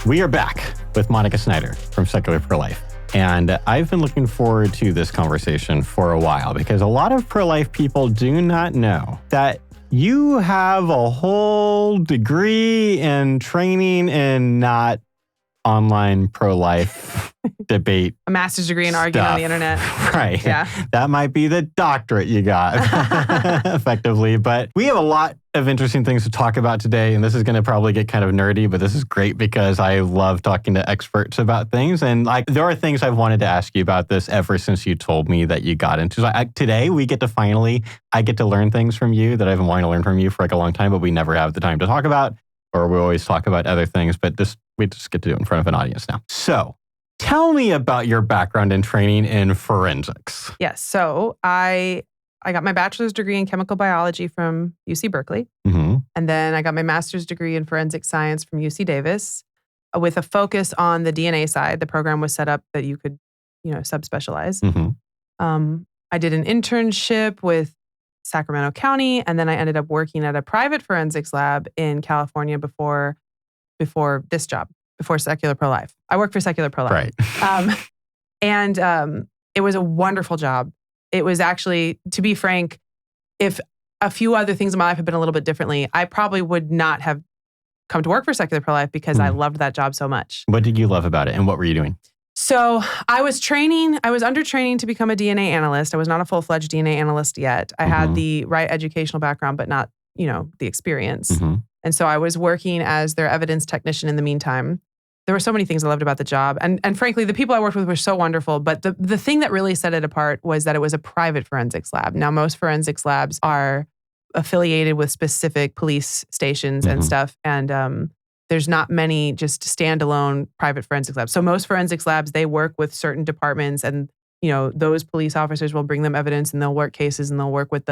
We are back with Monica Snyder from Secular Pro-Life. And I've been looking forward to this conversation for a while because a lot of pro-life people do not know that you have a whole degree and training in not online pro-life debate. A master's degree in arguing on the internet. Right. Yeah. That might be the doctorate you got, effectively. But we have a lot of interesting things to talk about today. And this is going to probably get kind of nerdy, but this is great because I love talking to experts about things. And there are things I've wanted to ask you about this ever since you told me that you got into. So today, I get to learn things from you that I've been wanting to learn from you for a long time, but we never have the time to talk about, or we always talk about other things. But we just get to do it in front of an audience now. So tell me about your background and training in forensics. Yes. So I got my bachelor's degree in chemical biology from UC Berkeley. Mm-hmm. And then I got my master's degree in forensic science from UC Davis with a focus on the DNA side. The program was set up that you could, subspecialize. Mm-hmm. I did an internship with Sacramento County, and then I ended up working at a private forensics lab in California before this job, before Secular Pro-Life. I worked for Secular Pro-Life. Right. And it was a wonderful job. It was actually, to be frank, if a few other things in my life had been a little bit differently, I probably would not have come to work for Secular Pro-Life because I loved that job so much. What did you love about it and what were you doing? So I was under training to become a DNA analyst. I was not a full-fledged DNA analyst yet. I had the right educational background, but not, the experience. Mm-hmm. And so I was working as their evidence technician in the meantime. There were so many things I loved about the job. And frankly, the people I worked with were so wonderful. But the thing that really set it apart was that it was a private forensics lab. Now, most forensics labs are affiliated with specific police stations and stuff. And there's not many just standalone private forensics labs. So most forensics labs, they work with certain departments and, those police officers will bring them evidence and they'll work cases and they'll work with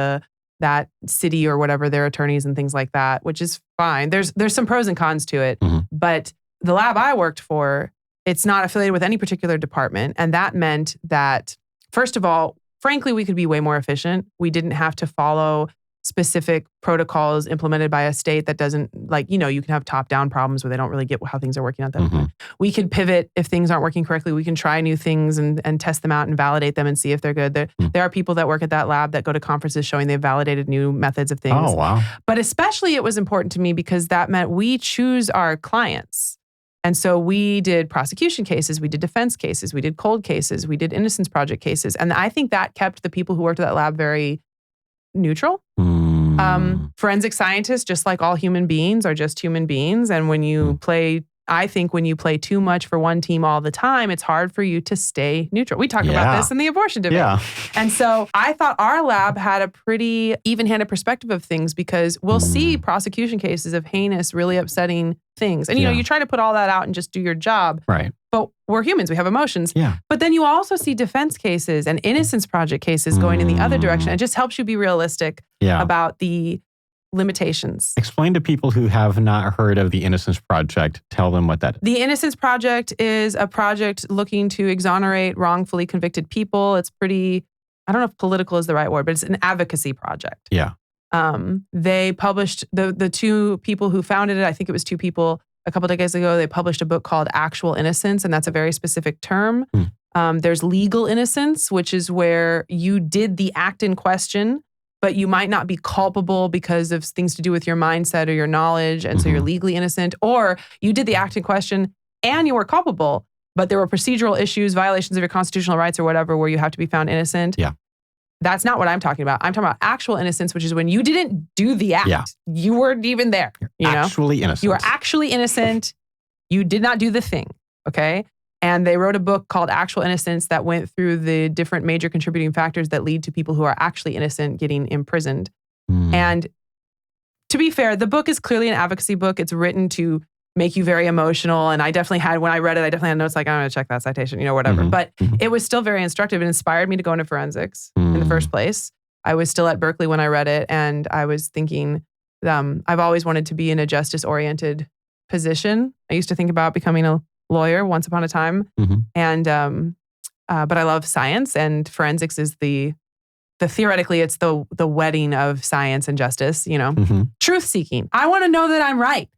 that city or whatever, their attorneys and things like that, which is fine. There's some pros and cons to it. Mm-hmm. But the lab I worked for, it's not affiliated with any particular department. And that meant that, first of all, frankly, we could be way more efficient. We didn't have to follow specific protocols implemented by a state that doesn't, you can have top-down problems where they don't really get how things are working out. We can pivot if things aren't working correctly. We can try new things and test them out and validate them and see if they're good. There are people that work at that lab that go to conferences showing they've validated new methods of things. Oh, wow. But especially it was important to me because that meant we choose our clients. And so we did prosecution cases, we did defense cases, we did cold cases, we did Innocence Project cases. And I think that kept the people who worked at that lab very neutral. Forensic scientists, just like all human beings, are just human beings. And when you play too much for one team all the time, it's hard for you to stay neutral. We talked about this in the abortion debate. Yeah. And so I thought our lab had a pretty even-handed perspective of things because we'll see prosecution cases of heinous, really upsetting things. And, you try to put all that out and just do your job. Right. But we're humans. We have emotions. Yeah. But then you also see defense cases and Innocence Project cases going in the other direction. It just helps you be realistic about the limitations. Explain to people who have not heard of the Innocence Project. Tell them what that is. The Innocence Project is a project looking to exonerate wrongfully convicted people. It's pretty, I don't know if political is the right word, but it's an advocacy project. Yeah. They published, the two people who founded it, I think it was two people, a couple of decades ago, they published a book called Actual Innocence, and that's a very specific term. There's legal innocence, which is where you did the act in question, but you might not be culpable because of things to do with your mindset or your knowledge, and so you're legally innocent. Or you did the act in question and you were culpable, but there were procedural issues, violations of your constitutional rights or whatever, where you have to be found innocent. Yeah. That's not what I'm talking about. I'm talking about actual innocence, which is when you didn't do the act. Yeah. You weren't even there. Actually innocent. You were actually innocent. You did not do the thing. Okay? And they wrote a book called Actual Innocence that went through the different major contributing factors that lead to people who are actually innocent getting imprisoned. And to be fair, the book is clearly an advocacy book. It's written to make you very emotional. And I definitely had, when I read it, I definitely had notes like, I'm going to check that citation, whatever. But it was still very instructive. It inspired me to go into forensics in the first place. I was still at Berkeley when I read it. And I was thinking, I've always wanted to be in a justice-oriented position. I used to think about becoming a lawyer once upon a time. And, but I love science, and forensics is the theoretically, it's the wedding of science and justice, truth seeking. I want to know that I'm right.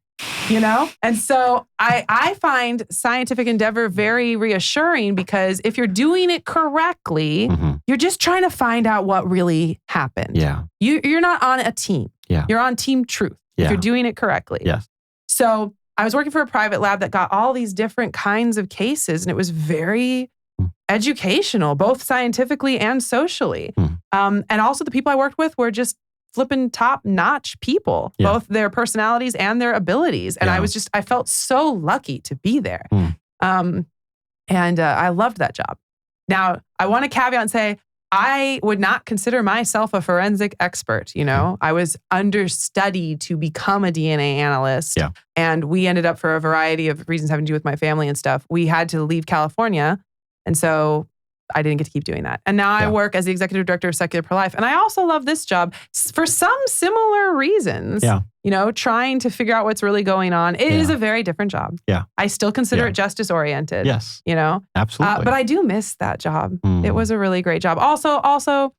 And so I find scientific endeavor very reassuring because if you're doing it correctly, you're just trying to find out what really happened. Yeah. You're not on a team. Yeah. You're on team truth if you're doing it correctly. Yes. So I was working for a private lab that got all these different kinds of cases, and it was very educational, both scientifically and socially. And also the people I worked with were just flipping top-notch people, both their personalities and their abilities. And I felt so lucky to be there. And I loved that job. Now, I want to caveat and say, I would not consider myself a forensic expert. I was understudied to become a DNA analyst. Yeah. And we ended up, for a variety of reasons having to do with my family and stuff, we had to leave California. And so I didn't get to keep doing that. And now I work as the executive director of Secular Pro-Life. And I also love this job for some similar reasons. Yeah. Trying to figure out what's really going on. It is a very different job. Yeah. I still consider it justice-oriented. Yes. Absolutely. But I do miss that job. It was a really great job. Also,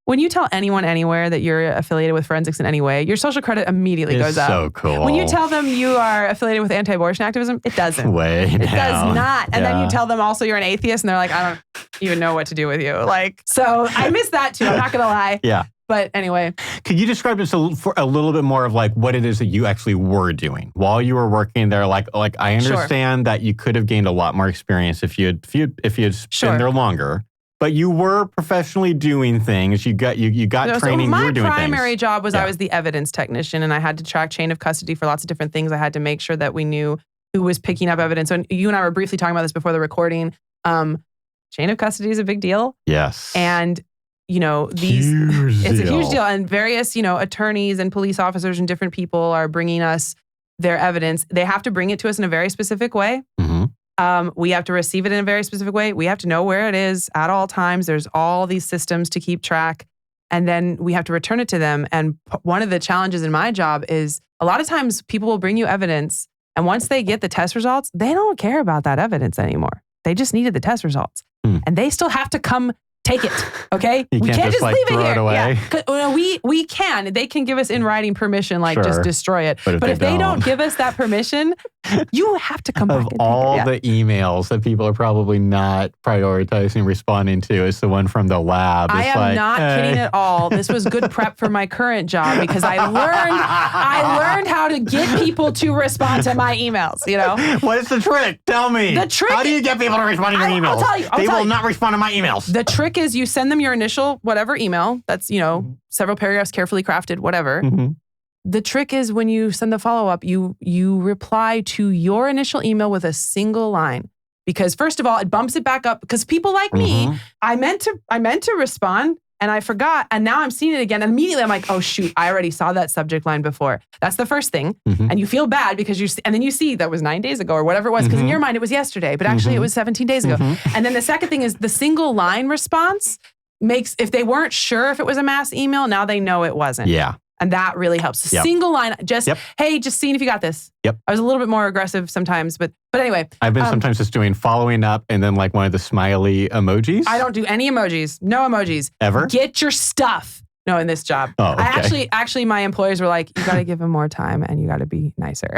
when you tell anyone anywhere that you're affiliated with forensics in any way, your social credit immediately goes up. So cool. When you tell them you are affiliated with anti-abortion activism, it doesn't. It does not. And then you tell them also you're an atheist, and they're like, I don't even know what to do with you. So I miss that too. I'm not going to lie. Yeah. But anyway. Could you describe this for a little bit more of what it is that you actually were doing while you were working there? I understand that you could have gained a lot more experience if you had been there longer. But you were professionally doing things. You got training. So you were doing my primary things. job was I was the evidence technician, and I had to track chain of custody for lots of different things. I had to make sure that we knew who was picking up evidence. And you and I were briefly talking about this before the recording. Chain of custody is a big deal. Yes. And it's a huge deal. And various attorneys and police officers and different people are bringing us their evidence. They have to bring it to us in a very specific way. We have to receive it in a very specific way. We have to know where it is at all times. There's all these systems to keep track. And then we have to return it to them. And one of the challenges in my job is a lot of times people will bring you evidence. And once they get the test results, they don't care about that evidence anymore. They just needed the test results. And they still have to come take it, okay? We can't just leave it here. It away. Yeah. We can. They can give us in writing permission, just destroy it. But if they don't give us that permission, you have to come back and take it. Of all the emails that people are probably not prioritizing responding to, it's the one from the lab. I am not kidding at all. This was good prep for my current job because I learned how to get people to respond to my emails, What is the trick? Tell me. The trick. How do you get people to respond to your emails? I'll tell you. They will not respond to my emails. The trick is you send them your initial whatever email. That's, several paragraphs carefully crafted, whatever. The trick is when you send the follow-up, you reply to your initial email with a single line. Because first of all, it bumps it back up. Because people like me, I meant to respond and I forgot. And now I'm seeing it again. And immediately I'm like, oh shoot, I already saw that subject line before. That's the first thing. And you feel bad because and then you see that was 9 days ago or whatever it was. Because in your mind it was yesterday, but actually it was 17 days ago. And then the second thing is the single line response makes, if they weren't sure if it was a mass email, now they know it wasn't. Yeah. And that really helps. Single line, hey, just seeing if you got this. I was a little bit more aggressive sometimes, but anyway. I've been sometimes just doing following up and then one of the smiley emojis. I don't do any emojis. No emojis. Ever? Get your stuff. No, in this job. Oh, okay. Actually, my employers were like, you got to give him more time and you got to be nicer.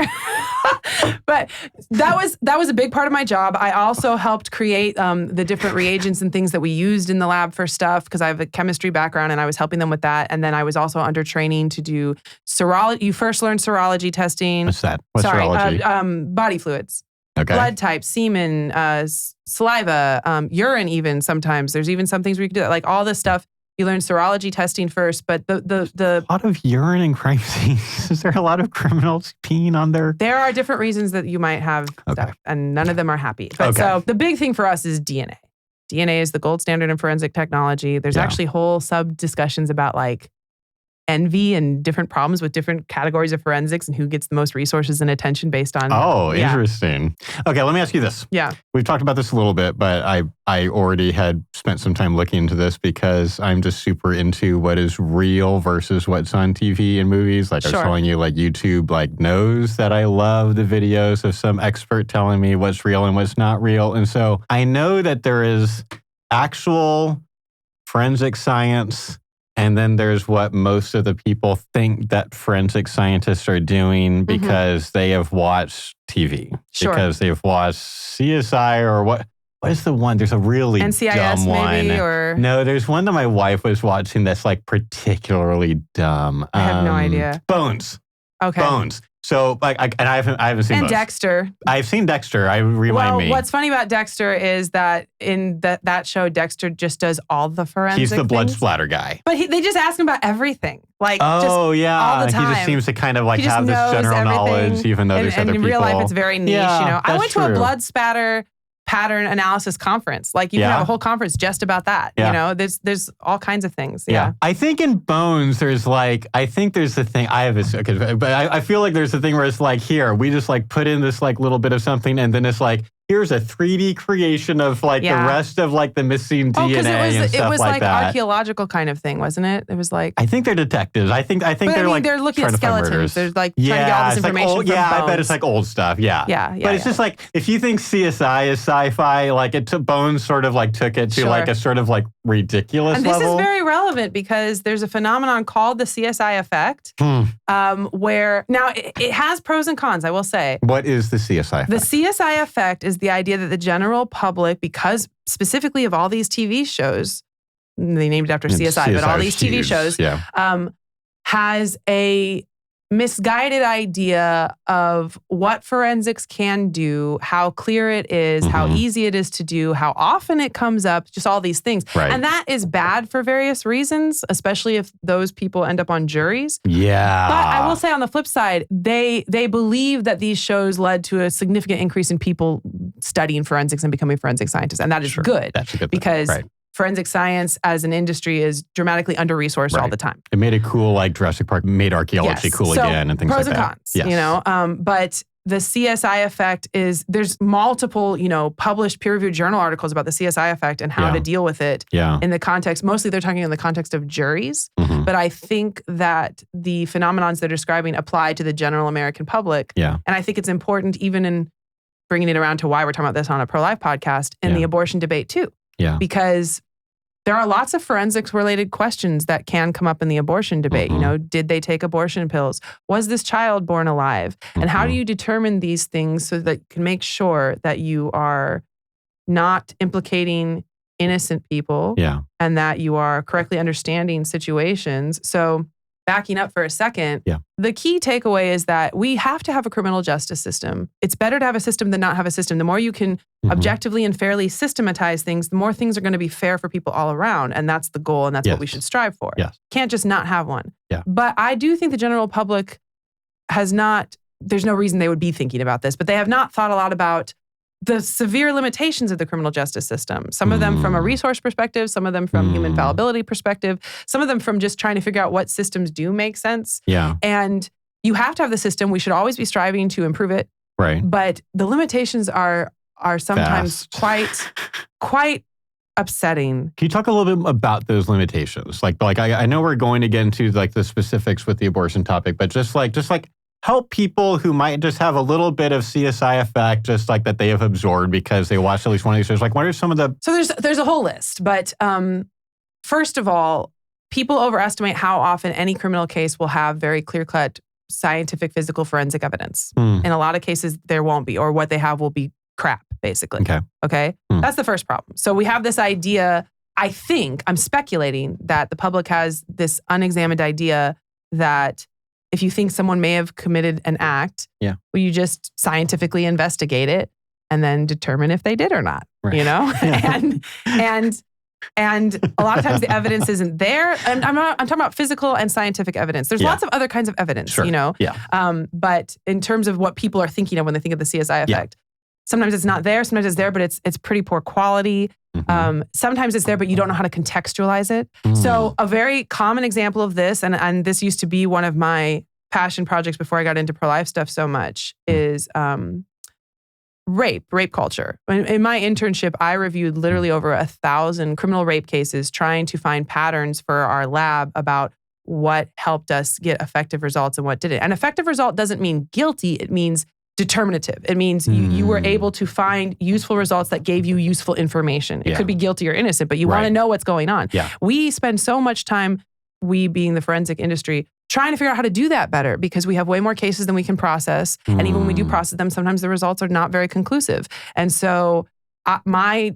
But that was a big part of my job. I also helped create the different reagents and things that we used in the lab for stuff because I have a chemistry background and I was helping them with that. And then I was also under training to do serology. You first learn serology testing. What's that? What's serology? Body fluids. Okay. Blood type, semen, saliva, urine even sometimes. There's even some things where you can do that. All this stuff. You learn serology testing first, but the a lot of urine in crime scenes. Is there a lot of criminals peeing on their? There are different reasons that you might have stuff, and none of them are happy. But so the big thing for us is DNA. DNA is the gold standard in forensic technology. There's actually whole sub discussions about envy and different problems with different categories of forensics and who gets the most resources and attention based on. Oh, interesting. Okay, let me ask you this. Yeah. We've talked about this a little bit, but I already had spent some time looking into this because I'm just super into what is real versus what's on TV and movies. I was telling you, YouTube knows that I love the videos of some expert telling me what's real and what's not real. And so I know that there is actual forensic science And then there's what most of the people think that forensic scientists are doing because they have watched TV. Sure. Because they've watched CSI or what is the one? There's a really NCIS dumb one. maybe, or no, there's one that my wife was watching that's like particularly dumb. I have no idea. Bones. Okay. Bones. So like, I haven't seen and Bones. Dexter. I've seen Dexter. Remind me. What's funny about Dexter is that in that show, Dexter just does all the forensic He's the blood things. splatter guy. But they just ask him about everything. Like, yeah. all the time. He just seems to kind of like He just have this knows general everything. knowledge, even though there's other in people. real life, it's very niche. Yeah, I went to a true. blood spatter pattern analysis conference. Like, you can have a whole conference just about that. Yeah. There's all kinds of things. Yeah. I think in Bones, there's the thing. I have this, okay, but I feel like there's the thing where it's like, here, we just like put in this like little bit of something, and then it's like, here's a 3D creation of like the rest of like the missing DNA and stuff it was like like that. Archaeological kind of thing, wasn't it? It was like, I think they're detectives. I think they're like they're looking at trying to find skeletons. murders. They're like trying to get all this it's like information old, from I bet bones. it's like old stuff. Yeah. Yeah. But it's just like, if you think CSI is sci-fi, like Bones sort of like took it to like a sort of like ridiculous and this level. is very relevant because there's a phenomenon called the CSI effect, where now it has pros and cons, I will say. What is the CSI effect? The CSI effect is the idea that the general public, because specifically of all these TV shows, they named it after CSI, but all these TV shows, has a misguided idea of what forensics can do, how clear it is, how easy it is to do, how often it comes up, just all these things. Right. And that is bad for various reasons, especially if those people end up on juries. Yeah. But I will say on the flip side, they believe that these shows led to a significant increase in people studying forensics and becoming forensic scientists. And that is good. That's a good thing. Because right. forensic science as an industry is dramatically under-resourced all the time. It made it cool, like Jurassic Park made archaeology cool again and things like that. Pros and cons, you know. But the CSI effect is, there's multiple, published peer-reviewed journal articles about the CSI effect and how to deal with it in the context. Mostly they're talking in the context of juries. But I think that the phenomenons they're describing apply to the general American public. Yeah. And I think it's important, even in bringing it around to why we're talking about this on a pro-life podcast, in the abortion debate too. Yeah. Because there are lots of forensics related questions that can come up in the abortion debate. Did they take abortion pills? Was this child born alive? And how do you determine these things so that you can make sure that you are not implicating innocent people and that you are correctly understanding situations? So backing up for a second, the key takeaway is that we have to have a criminal justice system. It's better to have a system than not have a system. The more you can objectively and fairly systematize things, the more things are going to be fair for people all around. And that's the goal, and that's what we should strive for. Can't just not have one. But I do think the general public has not, there's no reason they would be thinking about this, but they have not thought a lot about the severe limitations of the criminal justice system. Some of them from a resource perspective, some of them from human fallibility perspective, some of them from just trying to figure out what systems do make sense. Yeah. And you have to have the system. We should always be striving to improve it. Right. But the limitations are sometimes quite upsetting. Can you talk a little bit about those limitations? Like I know we're going to get into like the specifics with the abortion topic, but just like help people who might just have a little bit of CSI effect, just like that they have absorbed because they watched at least one of these shows. Like, what are some of the... So there's a whole list. But first of all, people overestimate how often any criminal case will have very clear-cut scientific, physical, forensic evidence. In a lot of cases, there won't be, or what they have will be crap, basically. Okay? That's the first problem. So we have this idea, I'm speculating, that the public has this unexamined idea that if you think someone may have committed an act, will you just scientifically investigate it and then determine if they did or not? Right. And a lot of times the evidence isn't there. And I'm talking about physical and scientific evidence. There's lots of other kinds of evidence, but in terms of what people are thinking of when they think of the CSI effect, sometimes it's not there, sometimes it's there, but it's pretty poor quality. Sometimes it's there, but you don't know how to contextualize it. So a very common example of this, and this used to be one of my passion projects before I got into pro-life stuff so much, is rape culture. In my internship, I reviewed literally over 1,000 criminal rape cases, trying to find patterns for our lab about what helped us get effective results and what didn't. An effective result doesn't mean guilty, it means determinative. It means you were able to find useful results that gave you useful information. It could be guilty or innocent, but you want to know what's going on. We spend so much time we being the forensic industry, trying to figure out how to do that better because we have way more cases than we can process. And even when we do process them, sometimes the results are not very conclusive. And so my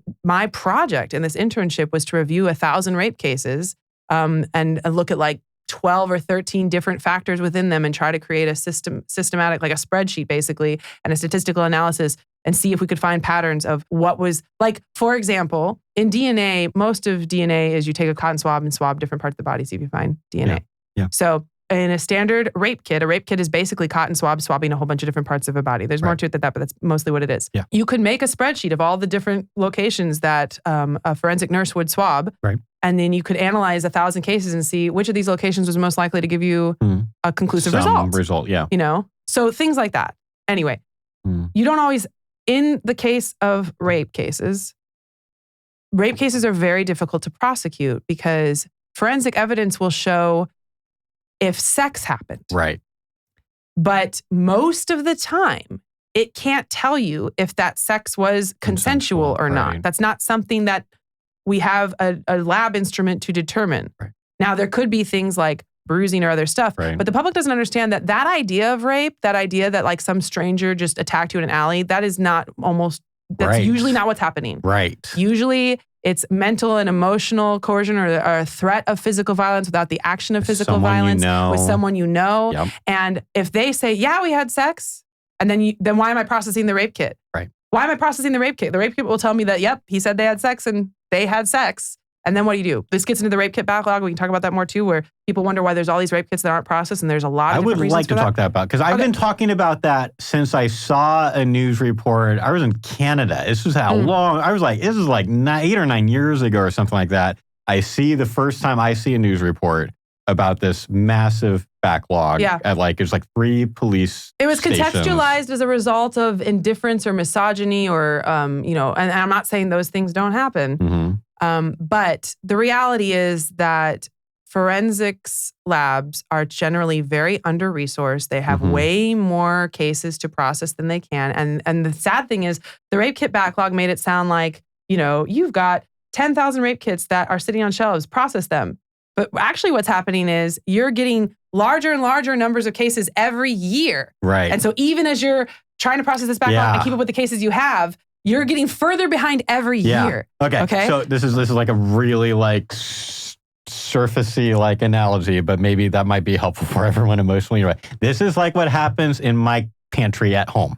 project in this internship was to review 1,000 rape cases and look at like 12 or 13 different factors within them and try to create a systematic, like a spreadsheet basically, and a statistical analysis and see if we could find patterns of what was, like, for example, in DNA, most of DNA is you take a cotton swab and swab different parts of the body, see if you find DNA. Yeah. So in a standard rape kit is basically cotton swab swabbing a whole bunch of different parts of a body. There's more to it than that, but that's mostly what it is. Yeah. You could make a spreadsheet of all the different locations that a forensic nurse would swab. Right. And then you could analyze 1,000 cases and see which of these locations was most likely to give you a conclusive result. Yeah. You know? So things like that. Anyway, you don't always, in the case of rape cases are very difficult to prosecute because forensic evidence will show if sex happened. Right. But most of the time, it can't tell you if that sex was consensual or not. That's not something that we have a lab instrument to determine. Right. Now, there could be things like bruising or other stuff, but the public doesn't understand that idea of rape, that idea that like some stranger just attacked you in an alley, that's usually not what's happening. Right. Usually it's mental and emotional coercion or a threat of physical violence without the action of physical violence with someone you know. Yep. And if they say, yeah, we had sex, and then why am I processing the rape kit? Right. Why am I processing the rape kit? The rape kit will tell me that, yep, he said they had sex and they had sex. And then what do? This gets into the rape kit backlog. We can talk about that more too, where people wonder why there's all these rape kits that aren't processed, and there's a lot of different reasons. I would like to talk that about, because I've been talking about that since I saw a news report. I was in Canada. This was how long, this is like 8 or 9 years ago or something like that. The first time I see a news report about this massive backlog at it's like 3 police It was stations. Contextualized as a result of indifference or misogyny or, and I'm not saying those things don't happen. But the reality is that forensics labs are generally very under-resourced. They have way more cases to process than they can. And the sad thing is the rape kit backlog made it sound like, you've got 10,000 rape kits that are sitting on shelves, process them. But actually what's happening is you're getting larger and larger numbers of cases every year. Right. And so even as you're trying to process this backlog and keep up with the cases you have, you're getting further behind every year. Okay. So this is like a really like surfacey like analogy, but maybe that might be helpful for everyone emotionally. Right. This is like what happens in my pantry at home.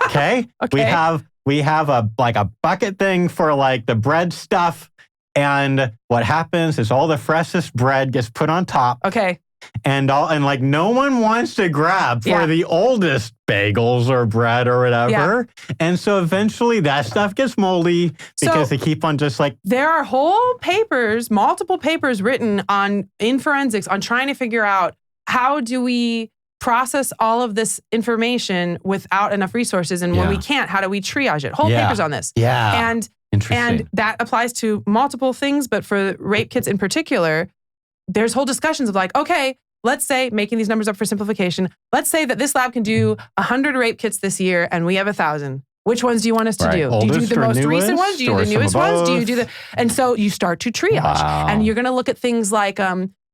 Okay. We have a bucket thing for like the bread stuff. And what happens is all the freshest bread gets put on top. Okay. And like no one wants to grab for the oldest bagels or bread or whatever. Yeah. And so eventually that stuff gets moldy because they keep on just like... There are multiple papers written in forensics on trying to figure out how do we process all of this information without enough resources. And when we can't, how do we triage it? Whole papers on this. Yeah. And that applies to multiple things, but for rape kits in particular, there's whole discussions of like, okay, let's say, making these numbers up for simplification, let's say that this lab can do 100 rape kits this year and we have 1,000. Which ones do you want us to do? Do you do the most recent ones? Do you do the newest ones? Do you do the... And so you start to triage. And you're going to look at things like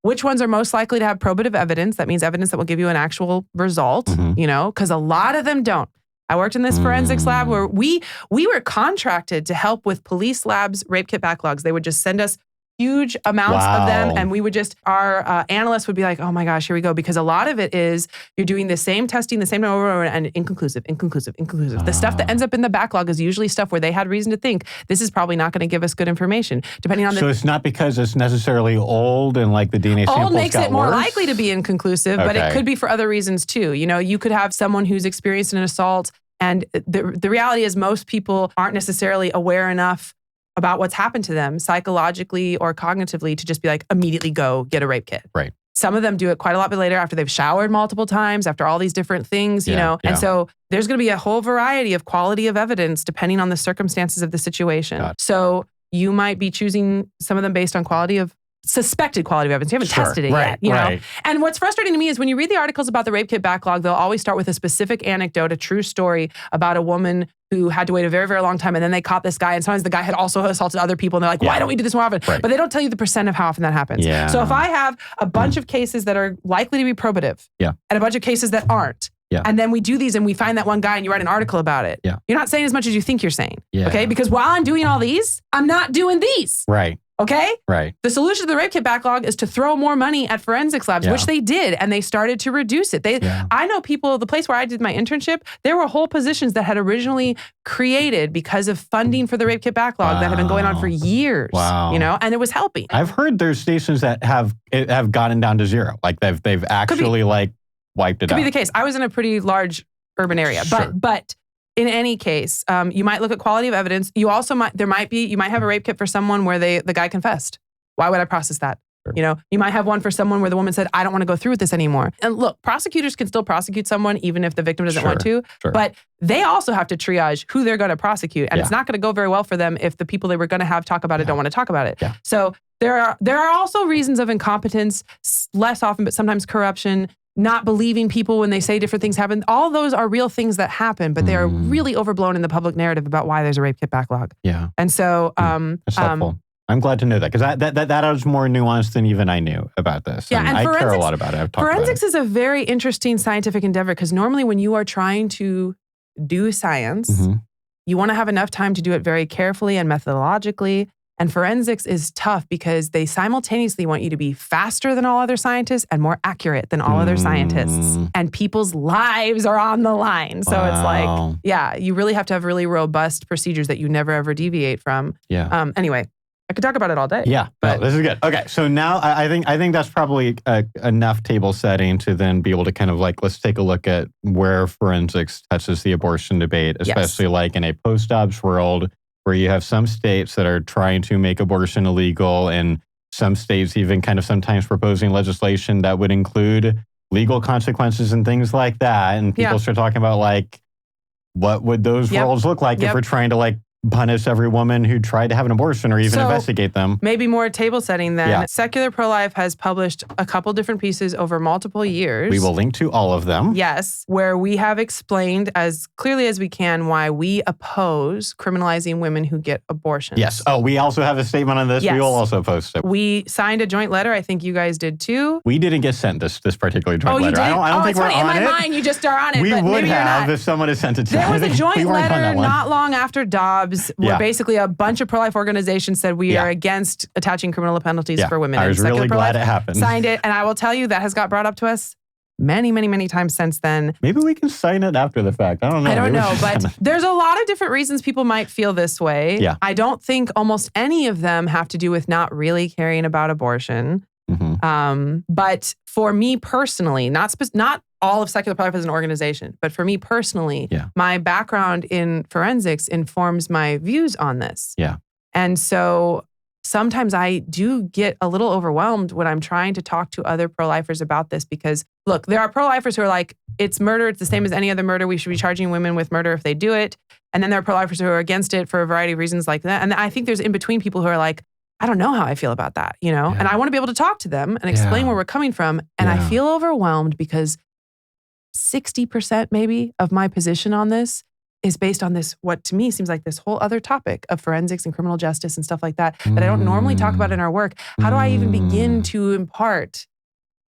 which ones are most likely to have probative evidence. That means evidence that will give you an actual result, because a lot of them don't. I worked in this forensics lab where we were contracted to help with police labs' rape kit backlogs. They would just send us huge amounts of them. And we would our analysts would be like, oh my gosh, here we go. Because a lot of it is you're doing the same testing, the same over and inconclusive. The stuff that ends up in the backlog is usually stuff where they had reason to think this is probably not going to give us good information. Depending on So it's not because it's necessarily old and like the DNA samples old makes got it more worse? Likely to be inconclusive, but it could be for other reasons too. You could have someone who's experienced an assault, and the reality is most people aren't necessarily aware enough about what's happened to them psychologically or cognitively to just be like, immediately go get a rape kit. Right. Some of them do it quite a lot later after they've showered multiple times, after all these different things, And so there's going to be a whole variety of quality of evidence depending on the circumstances of the situation. So you might be choosing some of them based on quality of suspected quality of evidence. You haven't tested it yet, you know? And what's frustrating to me is when you read the articles about the rape kit backlog, they'll always start with a specific anecdote, a true story about a woman who had to wait a very, very long time, and then they caught this guy, and sometimes the guy had also assaulted other people, and they're like, why don't we do this more often? But they don't tell you the percent of how often that happens. So if I have a bunch of cases that are likely to be probative, and a bunch of cases that aren't, and then we do these and we find that one guy and you write an article about it, you're not saying as much as you think you're saying, okay? Because while I'm doing all these, I'm not doing these. Okay? The solution to the rape kit backlog is to throw more money at forensics labs, which they did, and they started to reduce it. I know people, the place where I did my internship, there were whole positions that had originally created because of funding for the rape kit backlog that had been going on for years, you know, and it was helping. I've heard there's stations that have gotten down to zero. Like they've actually like wiped it out. Could be the case. I was in a pretty large urban area, but in any case, you might look at quality of evidence. You also might have a rape kit for someone where the guy confessed. Why would I process that? You know, you might have one for someone where the woman said, I don't want to go through with this anymore. And look, prosecutors can still prosecute someone even if the victim doesn't want to, but they also have to triage who they're going to prosecute. And it's not going to go very well for them if the people they were going to have talk about it don't want to talk about it. So there are also reasons of incompetence, less often, but sometimes corruption, not believing people when they say different things happen. All those are real things that happen, but they are really overblown in the public narrative about why there's a rape kit backlog. And so, that's helpful. I'm glad to know that, because that is more nuanced than even I knew about this. And I care a lot about it. I've talked forensics about it. is a very interesting scientific endeavor, because normally when you are trying to do science, you want to have enough time to do it very carefully and methodologically. And forensics is tough because they simultaneously want you to be faster than all other scientists and more accurate than all other scientists. And people's lives are on the line. So it's like, you really have to have really robust procedures that you never ever deviate from. Anyway, I could talk about it all day. But this is good. Okay, so now I think that's probably enough table setting to then be able to kind of like, let's take a look at where forensics touches the abortion debate, especially like in a post-Dobbs world, where you have some states that are trying to make abortion illegal, and some states even kind of sometimes proposing legislation that would include legal consequences and things like that. And people start talking about like, what would those worlds look like if we're trying to like punish every woman who tried to have an abortion or even investigate them? Maybe more table setting then. Secular Pro-Life has published a couple different pieces over multiple years. We will link to all of them. Yes, where we have explained as clearly as we can why we oppose criminalizing women who get abortions. Yes. Oh, we also have a statement on this. We will also post it. We signed a joint letter. I think you guys did too. We didn't get sent this particular joint letter. You did? I don't think we're on it. In my mind, you just are on it. We but would maybe have if someone had sent it to us. There was a joint letter not long after Dobbs where basically a bunch of pro-life organizations said we are against attaching criminal penalties for women. I was really glad it happened. Signed it, and I will tell you that has got brought up to us many, many, many times since then. Maybe we can sign it after the fact. I don't know. I don't know, but there's a lot of different reasons people might feel this way. I don't think almost any of them have to do with not really caring about abortion. But for me personally, not all of Secular Pro-Life as an organization, but for me personally, my background in forensics informs my views on this. And so sometimes I do get a little overwhelmed when I'm trying to talk to other pro-lifers about this, because look, there are pro-lifers who are like, it's murder, it's the same as any other murder, we should be charging women with murder if they do it. And then there are pro-lifers who are against it for a variety of reasons like that. And I think there's in between people who are like, I don't know how I feel about that, you know? And I want to be able to talk to them and explain where we're coming from. And I feel overwhelmed because 60% maybe of my position on this is based on this, what to me seems like this whole other topic of forensics and criminal justice and stuff like that, that I don't normally talk about in our work. How do I even begin to impart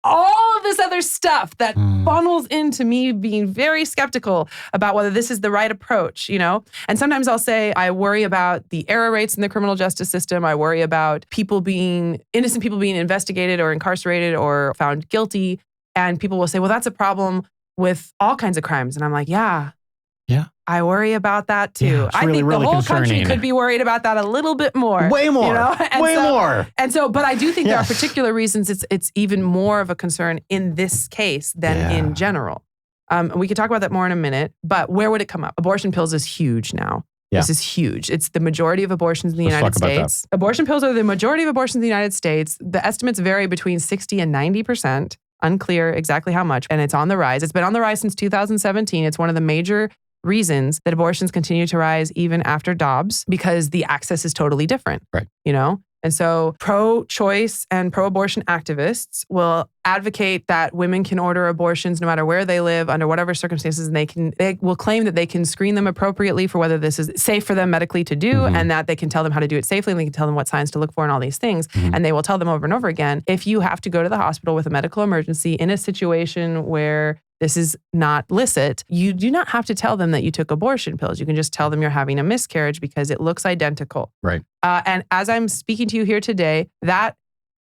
all of this other stuff that funnels into me being very skeptical about whether this is the right approach, you know? And sometimes I'll say, I worry about the error rates in the criminal justice system. I worry about innocent people being investigated or incarcerated or found guilty. And people will say, well, that's a problem with all kinds of crimes. And I'm like, yeah, I worry about that too. I think the whole country could be worried about that a little bit more. Way more. You know? Way more. And so, but I do think there are particular reasons it's even more of a concern in this case than in general. We could talk about that more in a minute, but where would it come up? Abortion pills is huge now. This is huge. It's the majority of abortions in the United States. Abortion pills are the majority of abortions in the United States. The estimates vary between 60 and 90%. Unclear exactly how much, and it's on the rise. It's been on the rise since 2017. It's one of the major reasons that abortions continue to rise even after Dobbs, because the access is totally different. You know? And so pro-choice and pro-abortion activists will advocate that women can order abortions no matter where they live, under whatever circumstances, and they will claim that they can screen them appropriately for whether this is safe for them medically to do, and that they can tell them how to do it safely, and they can tell them what signs to look for and all these things. And they will tell them over and over again, if you have to go to the hospital with a medical emergency in a situation where this is not licit, you do not have to tell them that you took abortion pills. You can just tell them you're having a miscarriage because it looks identical. Right. And as I'm speaking to you here today, that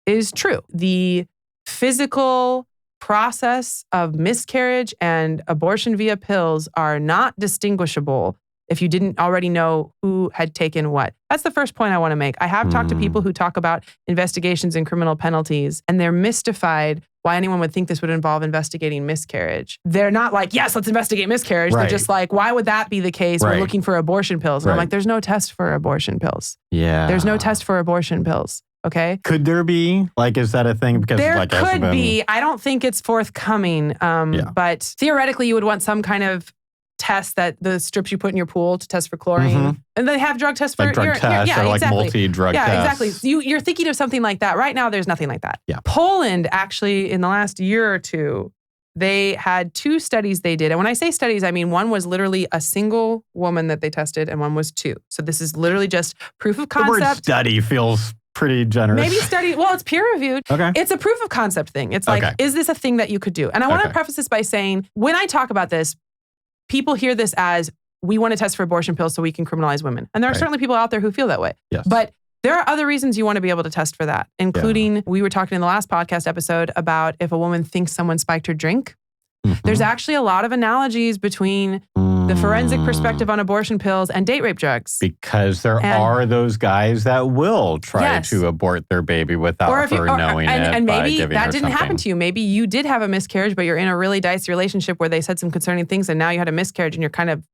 is true. The physical process of miscarriage and abortion via pills are not distinguishable if you didn't already know who had taken what. That's the first point I want to make. I have talked to people who talk about investigations and criminal penalties, and they're mystified why anyone would think this would involve investigating miscarriage. They're not like, yes, let's investigate miscarriage. Right. They're just like, why would that be the case? We're looking for abortion pills. And I'm like, there's no test for abortion pills. Yeah. There's no test for abortion pills. Okay. Could there be? Like, is that a thing? Because there like, could be. I don't think it's forthcoming. But theoretically, you would want some kind of test that the strips you put in your pool to test for chlorine. And they have drug tests for like drug tests or like multi-drug tests. Yeah, exactly. You're thinking of something like that. Right now, there's nothing like that. Yeah. Poland, actually, in the last year or two, they had 2 studies they did. And when I say studies, I mean one was literally a single woman that they tested and one was 2. So this is literally just proof of concept. The word study feels pretty generous. Maybe study, well, it's peer reviewed. Okay. It's a proof of concept thing. It's like, is this a thing that you could do? And I want to preface this by saying, when I talk about this, people hear this as, we want to test for abortion pills so we can criminalize women. And there are certainly people out there who feel that way. Yes. But there are other reasons you want to be able to test for that, including, we were talking in the last podcast episode about if a woman thinks someone spiked her drink. There's actually a lot of analogies between the forensic perspective on abortion pills and date rape drugs. Because there are those guys that will try to abort their baby without her knowing it. And maybe by giving that her didn't happen to you. Maybe you did have a miscarriage, but you're in a really dicey relationship where they said some concerning things and now you had a miscarriage and you're kind of,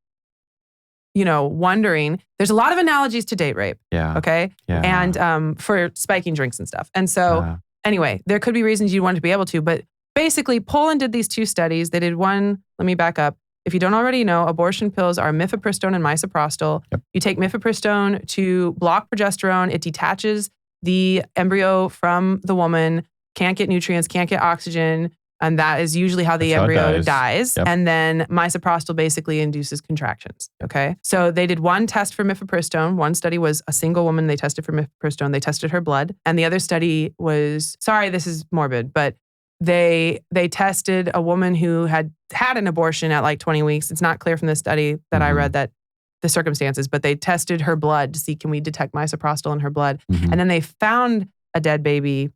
wondering. There's a lot of analogies to date rape. Yeah. Okay. Yeah. And for spiking drinks and stuff. And so anyway, there could be reasons you want to be able to, but basically, Poland did these 2 studies. They did one, let me back up. If you don't already know, abortion pills are mifepristone and misoprostol. Yep. You take mifepristone to block progesterone. It detaches the embryo from the woman, can't get nutrients, can't get oxygen, and that is usually how the embryo dies. Yep. And then misoprostol basically induces contractions, okay? So they did one test for mifepristone. One study was a single woman they tested for mifepristone. They tested her blood. And the other study was, sorry, this is morbid, but they tested a woman who had an abortion at like 20 weeks. It's not clear from the study that I read that the circumstances, but they tested her blood to see, can we detect misoprostol in her blood? And then they found a dead baby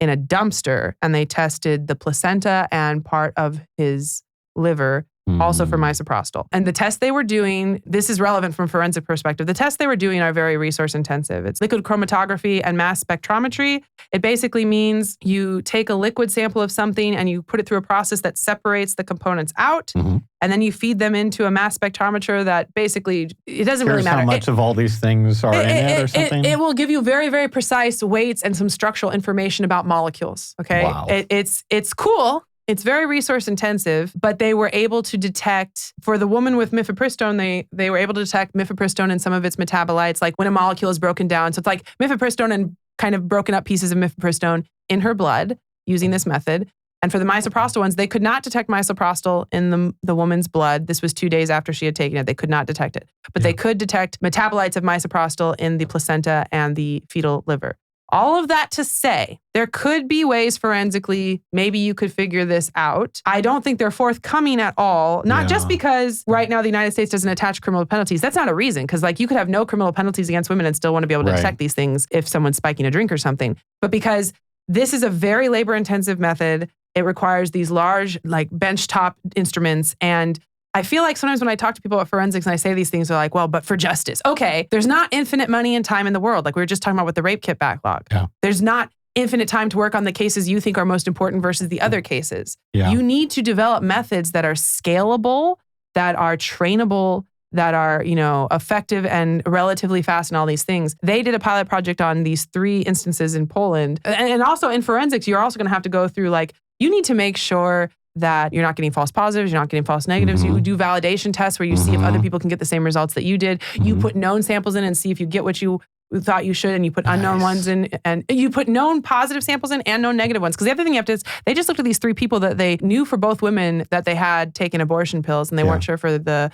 in a dumpster and they tested the placenta and part of his liver also for misoprostol. And the tests they were doing, this is relevant from forensic perspective, the tests they were doing are very resource intensive. It's liquid chromatography and mass spectrometry. It basically means you take a liquid sample of something and you put it through a process that separates the components out. And then you feed them into a mass spectrometer that basically, it doesn't really matter. How much of all these things are in it or something? It will give you very, very precise weights and some structural information about molecules. Okay. Wow. It's cool. It's very resource intensive, but they were able to detect, for the woman with mifepristone, they were able to detect mifepristone and some of its metabolites, like when a molecule is broken down. So it's like mifepristone and kind of broken up pieces of mifepristone in her blood using this method. And for the misoprostol ones, they could not detect misoprostol in the woman's blood. This was 2 days after she had taken it. They could not detect it. But they could detect metabolites of misoprostol in the placenta and the fetal liver. All of that to say, there could be ways forensically, maybe you could figure this out. I don't think they're forthcoming at all. Not just because right now the United States doesn't attach criminal penalties. That's not a reason, because like you could have no criminal penalties against women and still want to be able to detect these things if someone's spiking a drink or something. But because this is a very labor-intensive method, it requires these large like benchtop instruments, and I feel like sometimes when I talk to people about forensics and I say these things, they're like, well, but for justice. Okay, there's not infinite money and time in the world. Like we were just talking about with the rape kit backlog. Yeah. There's not infinite time to work on the cases you think are most important versus the other cases. Yeah. You need to develop methods that are scalable, that are trainable, that are, effective and relatively fast and all these things. They did a pilot project on these 3 instances in Poland. And also in forensics, you're also going to have to go through you need to make sure that you're not getting false positives, you're not getting false negatives. You do validation tests where you see if other people can get the same results that you did. You put known samples in and see if you get what you thought you should, and you put unknown ones in, and you put known positive samples in and known negative ones. Because the other thing you have to is, they just looked at these 3 people that they knew for both women that they had taken abortion pills, and they weren't sure for the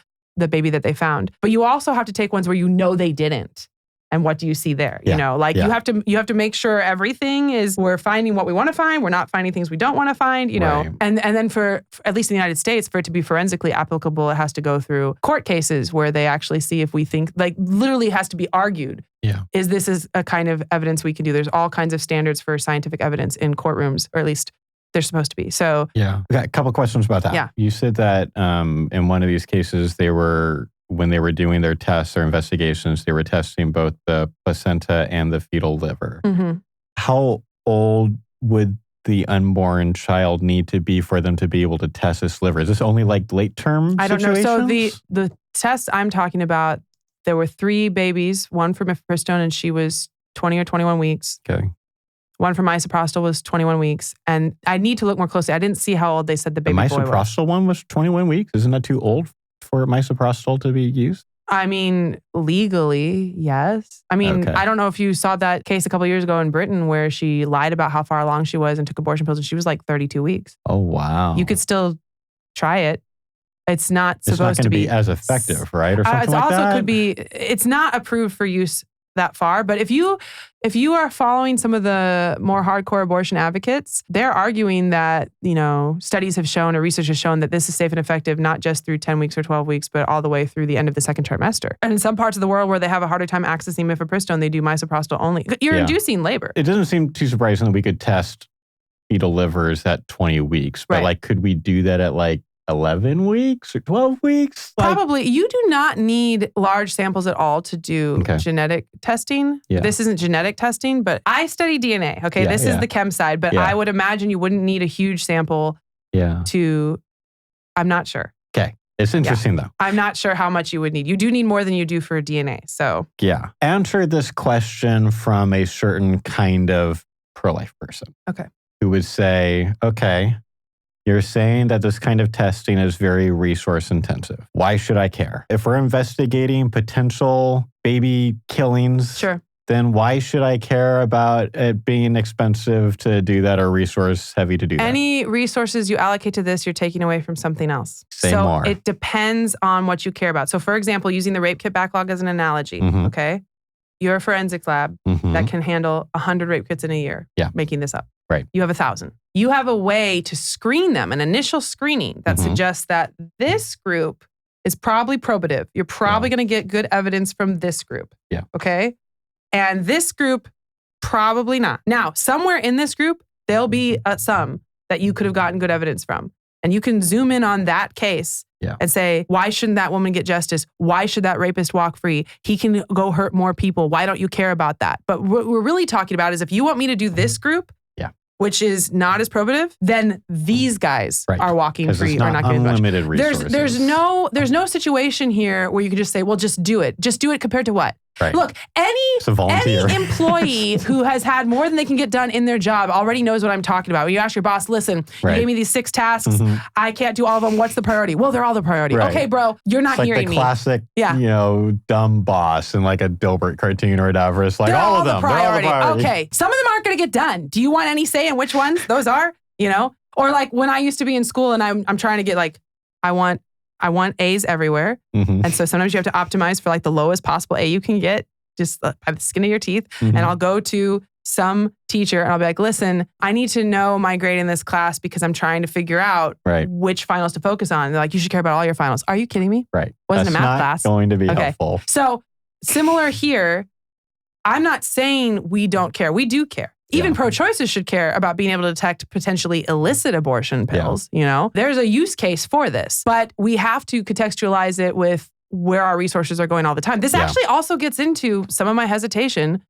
baby that they found. But you also have to take ones where you know they didn't. And what do you see there? You know, like you have to make sure everything is, we're finding what we want to find. We're not finding things we don't want to find, you know. And then for at least in the United States, for it to be forensically applicable, it has to go through court cases where they actually see if we think, like literally has to be argued. Is this is a kind of evidence we can do? There's all kinds of standards for scientific evidence in courtrooms, or at least they're supposed to be. So we got a couple questions about that. Yeah. You said that in one of these cases, when they were doing their tests or investigations, they were testing both the placenta and the fetal liver. How old would the unborn child need to be for them to be able to test this liver? Is this only like late term I don't know. situations? So the test I'm talking about, there were 3 babies, one from mifepristone, and she was 20 or 21 weeks. Okay. One from misoprostol was 21 weeks. And I need to look more closely. I didn't see how old they said the baby boy was. The misoprostol one was 21 weeks? Isn't that too old for misoprostol to be used? I mean, legally, yes. I mean, I don't know if you saw that case a couple of years ago in Britain where she lied about how far along she was and took abortion pills, and she was like 32 weeks. Oh, wow. You could still try it. It's not supposed to be as effective, right? Or something like that? Could be, it's not approved for use that far. But if you are following some of the more hardcore abortion advocates, they're arguing that, you know, studies have shown or research has shown that this is safe and effective, not just through 10 weeks or 12 weeks, but all the way through the end of the second trimester. And in some parts of the world where they have a harder time accessing mifepristone, they do misoprostol only. You're inducing labor. It doesn't seem too surprising that we could test fetal livers at 20 weeks, but like, could we do that at like 11 weeks or 12 weeks? Probably. You do not need large samples at all to do genetic testing. This isn't genetic testing, but I study DNA. Okay, this is the chem side, but I would imagine you wouldn't need a huge sample to, I'm not sure. Okay. It's interesting though. I'm not sure how much you would need. You do need more than you do for DNA. So answer this question from a certain kind of pro-life person. Okay. Who would say, okay, you're saying that this kind of testing is very resource intensive. Why should I care? If we're investigating potential baby killings, then why should I care about it being expensive to do that or resource heavy to do that? Any resources you allocate to this, you're taking away from something else. Say more. It depends on what you care about. So for example, using the rape kit backlog as an analogy, okay? You're a forensics lab that can handle 100 rape kits in a year, making this up. Right. You have 1,000. You have a way to screen them, an initial screening that suggests that this group is probably probative. You're probably going to get good evidence from this group. Okay? And this group, probably not. Now, somewhere in this group, there'll be some that you could have gotten good evidence from. And you can zoom in on that case and say, why shouldn't that woman get justice? Why should that rapist walk free? He can go hurt more people. Why don't you care about that? But what we're really talking about is if you want me to do this group, which is not as probative, then these guys are walking free or not getting much. Unlimited resources. There's no situation here where you can just say, well, just do it. Just do it compared to what? Right. Look, any employee who has had more than they can get done in their job already knows what I'm talking about. When you ask your boss, listen, you gave me these 6 tasks. I can't do all of them. What's the priority? Well, they're all the priority. Right. Okay, bro, you're not hearing me. It's like the classic, dumb boss in like a Dilbert cartoon or whatever. It's like all of them. They're all the priority. Okay, some of them aren't going to get done. Do you want any say in which ones those are? You know? Or like when I used to be in school and I'm trying to get like, I want A's everywhere. And so sometimes you have to optimize for like the lowest possible A you can get, just by the skin of your teeth. And I'll go to some teacher and I'll be like, listen, I need to know my grade in this class because I'm trying to figure out which finals to focus on. They're like, you should care about all your finals. Are you kidding me? Right. Wasn't a math class. Going to be helpful. So similar here, I'm not saying we don't care. We do care. Even pro-choicers should care about being able to detect potentially illicit abortion pills. You know, there's a use case for this, but we have to contextualize it with where our resources are going all the time. This actually also gets into some of my hesitation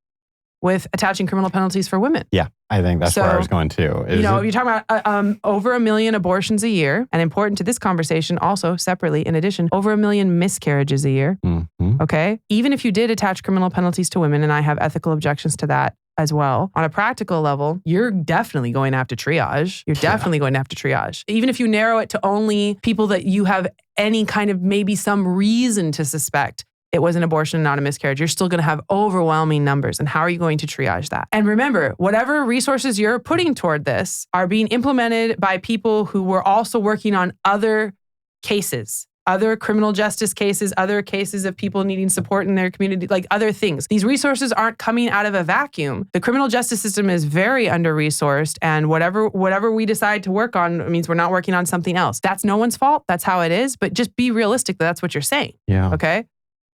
with attaching criminal penalties for women. Yeah, I think that's where I was going too. You're talking about over 1 million abortions a year, and important to this conversation also separately, in addition, over 1 million miscarriages a year. Okay? Even if you did attach criminal penalties to women, and I have ethical objections to that as well, on a practical level, you're definitely going to have to triage. You're definitely going to have to triage. Even if you narrow it to only people that you have any kind of maybe some reason to suspect it was an abortion, not a miscarriage, you're still going to have overwhelming numbers. And how are you going to triage that? And remember, whatever resources you're putting toward this are being implemented by people who were also working on other cases, other criminal justice cases, other cases of people needing support in their community, like other things. These resources aren't coming out of a vacuum. The criminal justice system is very under-resourced, and whatever we decide to work on means we're not working on something else. That's no one's fault. That's how it is. But just be realistic that that's what you're saying. Yeah. Okay?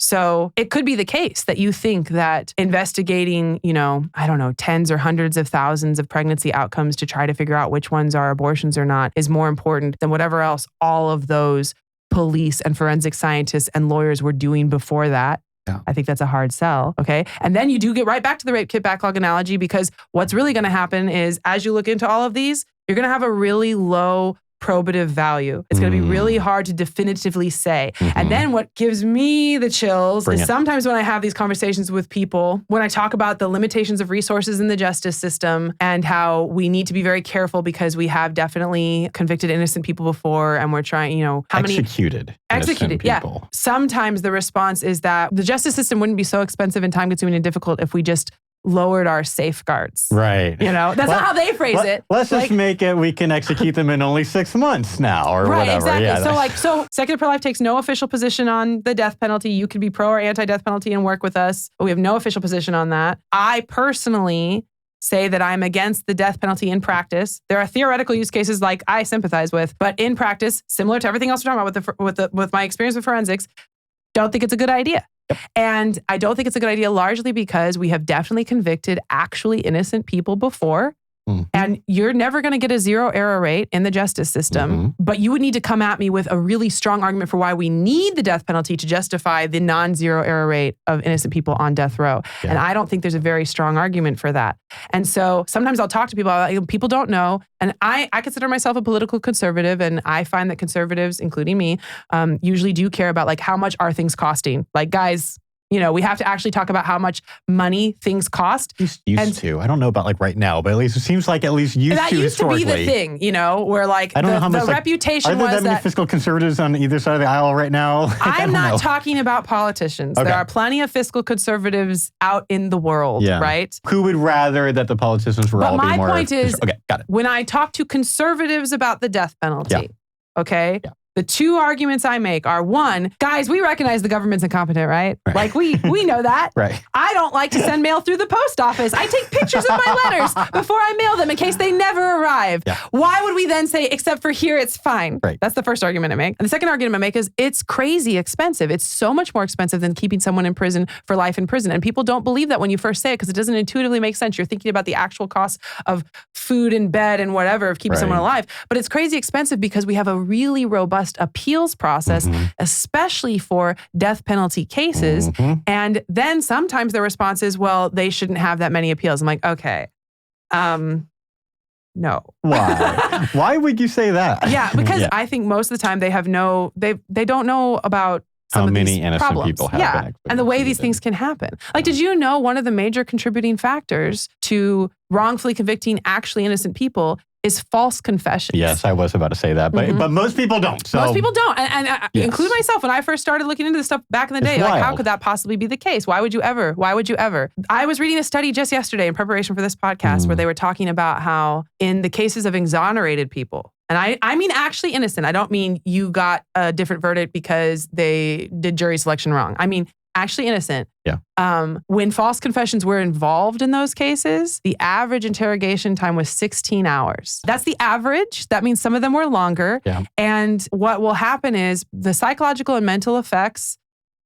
So it could be the case that you think that investigating, I don't know, tens or hundreds of thousands of pregnancy outcomes to try to figure out which ones are abortions or not is more important than whatever else all of those police and forensic scientists and lawyers were doing before that. Yeah. I think that's a hard sell. Okay. And then you do get right back to the rape kit backlog analogy, because what's really going to happen is as you look into all of these, you're going to have a really low probative value. It's going to be really hard to definitively say. And then what gives me the chills is sometimes when I have these conversations with people, when I talk about the limitations of resources in the justice system and how we need to be very careful because we have definitely convicted innocent people before, and we're trying, how many executed people. Yeah. Sometimes the response is that the justice system wouldn't be so expensive and time consuming and difficult if we just lowered our safeguards. Right. That's not how they phrase it. Let's just make it, we can execute them in only 6 months now or right, whatever. Exactly. Yeah, so Secular Pro-Life takes no official position on the death penalty. You could be pro or anti-death penalty and work with us, but we have no official position on that. I personally say that I'm against the death penalty in practice. There are theoretical use cases like I sympathize with, but in practice, similar to everything else we're talking about with my experience with forensics, don't think it's a good idea. And I don't think it's a good idea largely because we have definitely convicted actually innocent people before. And you're never going to get a zero error rate in the justice system, but you would need to come at me with a really strong argument for why we need the death penalty to justify the non-zero error rate of innocent people on death row. Yeah. And I don't think there's a very strong argument for that. And so sometimes I'll talk to people, people don't know. And I consider myself a political conservative, and I find that conservatives, including me, usually do care about how much are things costing. Like, guys, we have to actually talk about how much money things cost. Used to. I don't know about right now, but at least it seems like at least used to historically. That used to be the thing, where I don't know how much, the reputation was that... Are there that many fiscal conservatives on either side of the aisle right now? I'm not talking about politicians. Okay. There are plenty of fiscal conservatives out in the world, right? Who would rather that the politicians were all be more... But my point is, okay, got it. When I talk to conservatives about the death penalty, okay? Yeah. The two arguments I make are, one, guys, we recognize the government's incompetent, right? We know that. Right. I don't like to send mail through the post office. I take pictures of my letters before I mail them in case they never arrive. Yeah. Why would we then say, except for here, it's fine? Right. That's the first argument I make. And the second argument I make is it's crazy expensive. It's so much more expensive than keeping someone in prison for life in prison. And people don't believe that when you first say it because it doesn't intuitively make sense. You're thinking about the actual cost of food and bed and whatever of keeping someone alive. But it's crazy expensive because we have a really robust appeals process, especially for death penalty cases. And then sometimes the response is, well, they shouldn't have that many appeals. I'm like, okay, no. Why? Why would you say that? Yeah, because I think most of the time they don't know about some how many these innocent problems. People have been and the way these things can happen. Did you know one of the major contributing factors to wrongfully convicting actually innocent people is false confessions? Yes, I was about to say that, but most people don't. So. Most people don't, and include myself. When I first started looking into this stuff back in the day, how could that possibly be the case? Why would you ever? Why would you ever? I was reading a study just yesterday in preparation for this podcast where they were talking about how in the cases of exonerated people, and I mean actually innocent. I don't mean you got a different verdict because they did jury selection wrong. I mean actually innocent. Yeah. When false confessions were involved in those cases, the average interrogation time was 16 hours. That's the average. That means some of them were longer. Yeah. And what will happen is the psychological and mental effects,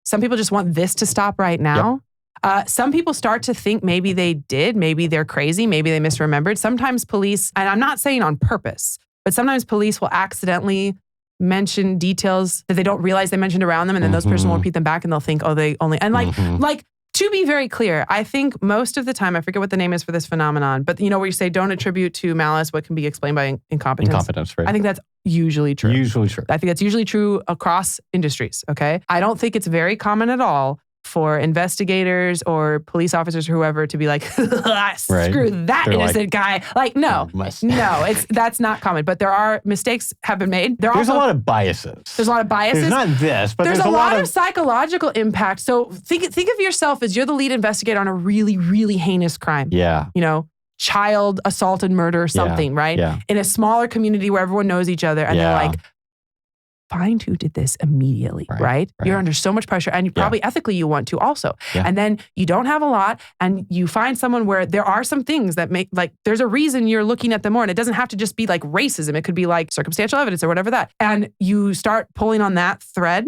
some people just want this to stop right now. Yep. Some people start to think maybe they did, maybe they're crazy, maybe they misremembered. Sometimes police, and I'm not saying on purpose, but sometimes police will accidentally mention details that they don't realize they mentioned around them, and then those person will repeat them back and they'll think, oh, they only, and like to be very clear, I think most of the time, I forget what the name is for this phenomenon, but where you say don't attribute to malice what can be explained by incompetence. Incompetence, right. I think that's usually true. Usually true. I think that's usually true across industries, okay? I don't think it's very common at all for investigators or police officers or whoever to be like, screw that innocent guy. Like, no, that's not common. But there are mistakes have been made. There's a lot of biases. There's a lot of biases. There's not this, but there's a lot of psychological impact. So think of yourself as you're the lead investigator on a really, really heinous crime. Yeah. You know, child assault and murder or something, right? Yeah. In a smaller community where everyone knows each other and they're like, find who did this immediately, right? You're under so much pressure and you probably ethically you want to also. Yeah. And then you don't have a lot and you find someone where there are some things that make, like, there's a reason you're looking at them more. And it doesn't have to just be like racism. It could be like circumstantial evidence or whatever that. And you start pulling on that thread,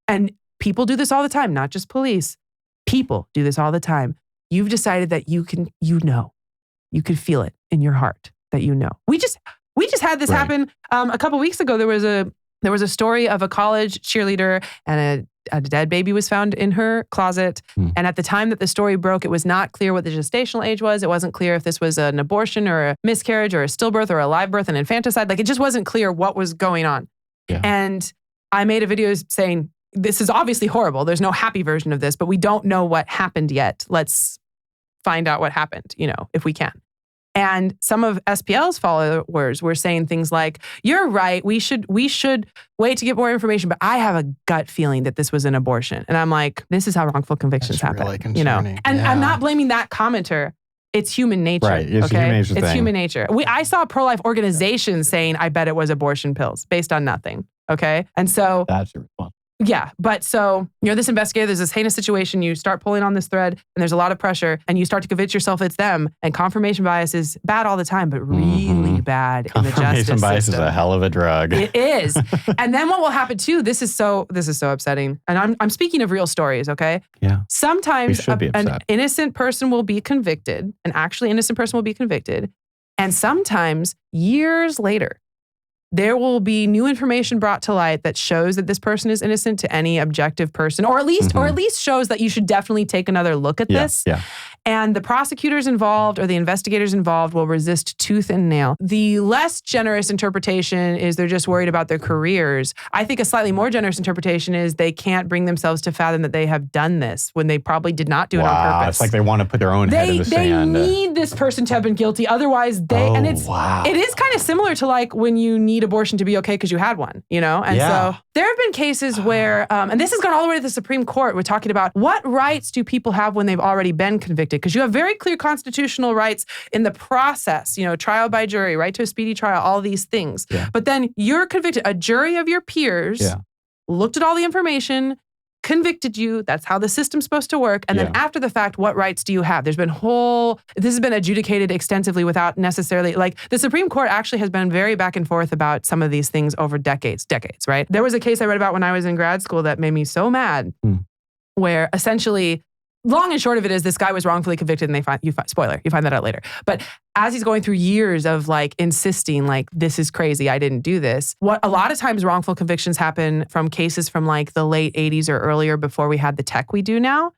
and people do this all the time, not just police. People do this all the time. You've decided that you can feel it in your heart that you know. We just had this happen a couple weeks ago. There was a story of a college cheerleader and a dead baby was found in her closet. And at the time that the story broke, it was not clear what the gestational age was. It wasn't clear if this was an abortion or a miscarriage or a stillbirth or a live birth and infanticide. Like, it just wasn't clear what was going on. Yeah. And I made a video saying, this is obviously horrible. There's no happy version of this, but we don't know what happened yet. Let's find out what happened, if we can. And some of SPL's followers were saying things like, you're right, we should wait to get more information, but I have a gut feeling that this was an abortion. And I'm like, this is how wrongful convictions happen. Really concerning. And I'm not blaming that commenter. It's human nature. Right. It's human nature. It's human nature. I saw pro-life organizations saying, I bet it was abortion pills based on nothing. Okay. And so that's your response. Yeah. But so you're this investigator, there's this heinous situation, you start pulling on this thread and there's a lot of pressure and you start to convince yourself it's them. And confirmation bias is bad all the time, but really bad in the justice system. Confirmation bias is a hell of a drug. It is. And then what will happen too, this is so upsetting. And I'm speaking of real stories, okay? Yeah. Sometimes an innocent person will be convicted, an actually innocent person will be convicted. And sometimes years later, there will be new information brought to light that shows that this person is innocent to any objective person, or at least shows that you should definitely take another look at this. Yeah. And the prosecutors involved or the investigators involved will resist tooth and nail. The less generous interpretation is they're just worried about their careers. I think a slightly more generous interpretation is they can't bring themselves to fathom that they have done this when they probably did not do it on purpose. It's like they want to put their own head in the sand. They need this person to have been guilty. Otherwise, it is kind of similar to like when you need abortion to be okay because you had one, And so there have been cases where, and this has gone all the way to the Supreme Court, we're talking about what rights do people have when they've already been convicted? Because you have very clear constitutional rights in the process, trial by jury, right to a speedy trial, all these things. Yeah. But then you're convicted. A jury of your peers looked at all the information, convicted you. That's how the system's supposed to work. And then after the fact, what rights do you have? This has been adjudicated extensively without necessarily, the Supreme Court actually has been very back and forth about some of these things over decades, right? There was a case I read about when I was in grad school that made me so mad, where essentially, long and short of it is this guy was wrongfully convicted and you find that out later. But as he's going through years of insisting this is crazy, I didn't do this. What a lot of times wrongful convictions happen from cases from the late 80s or earlier before we had the tech we do now.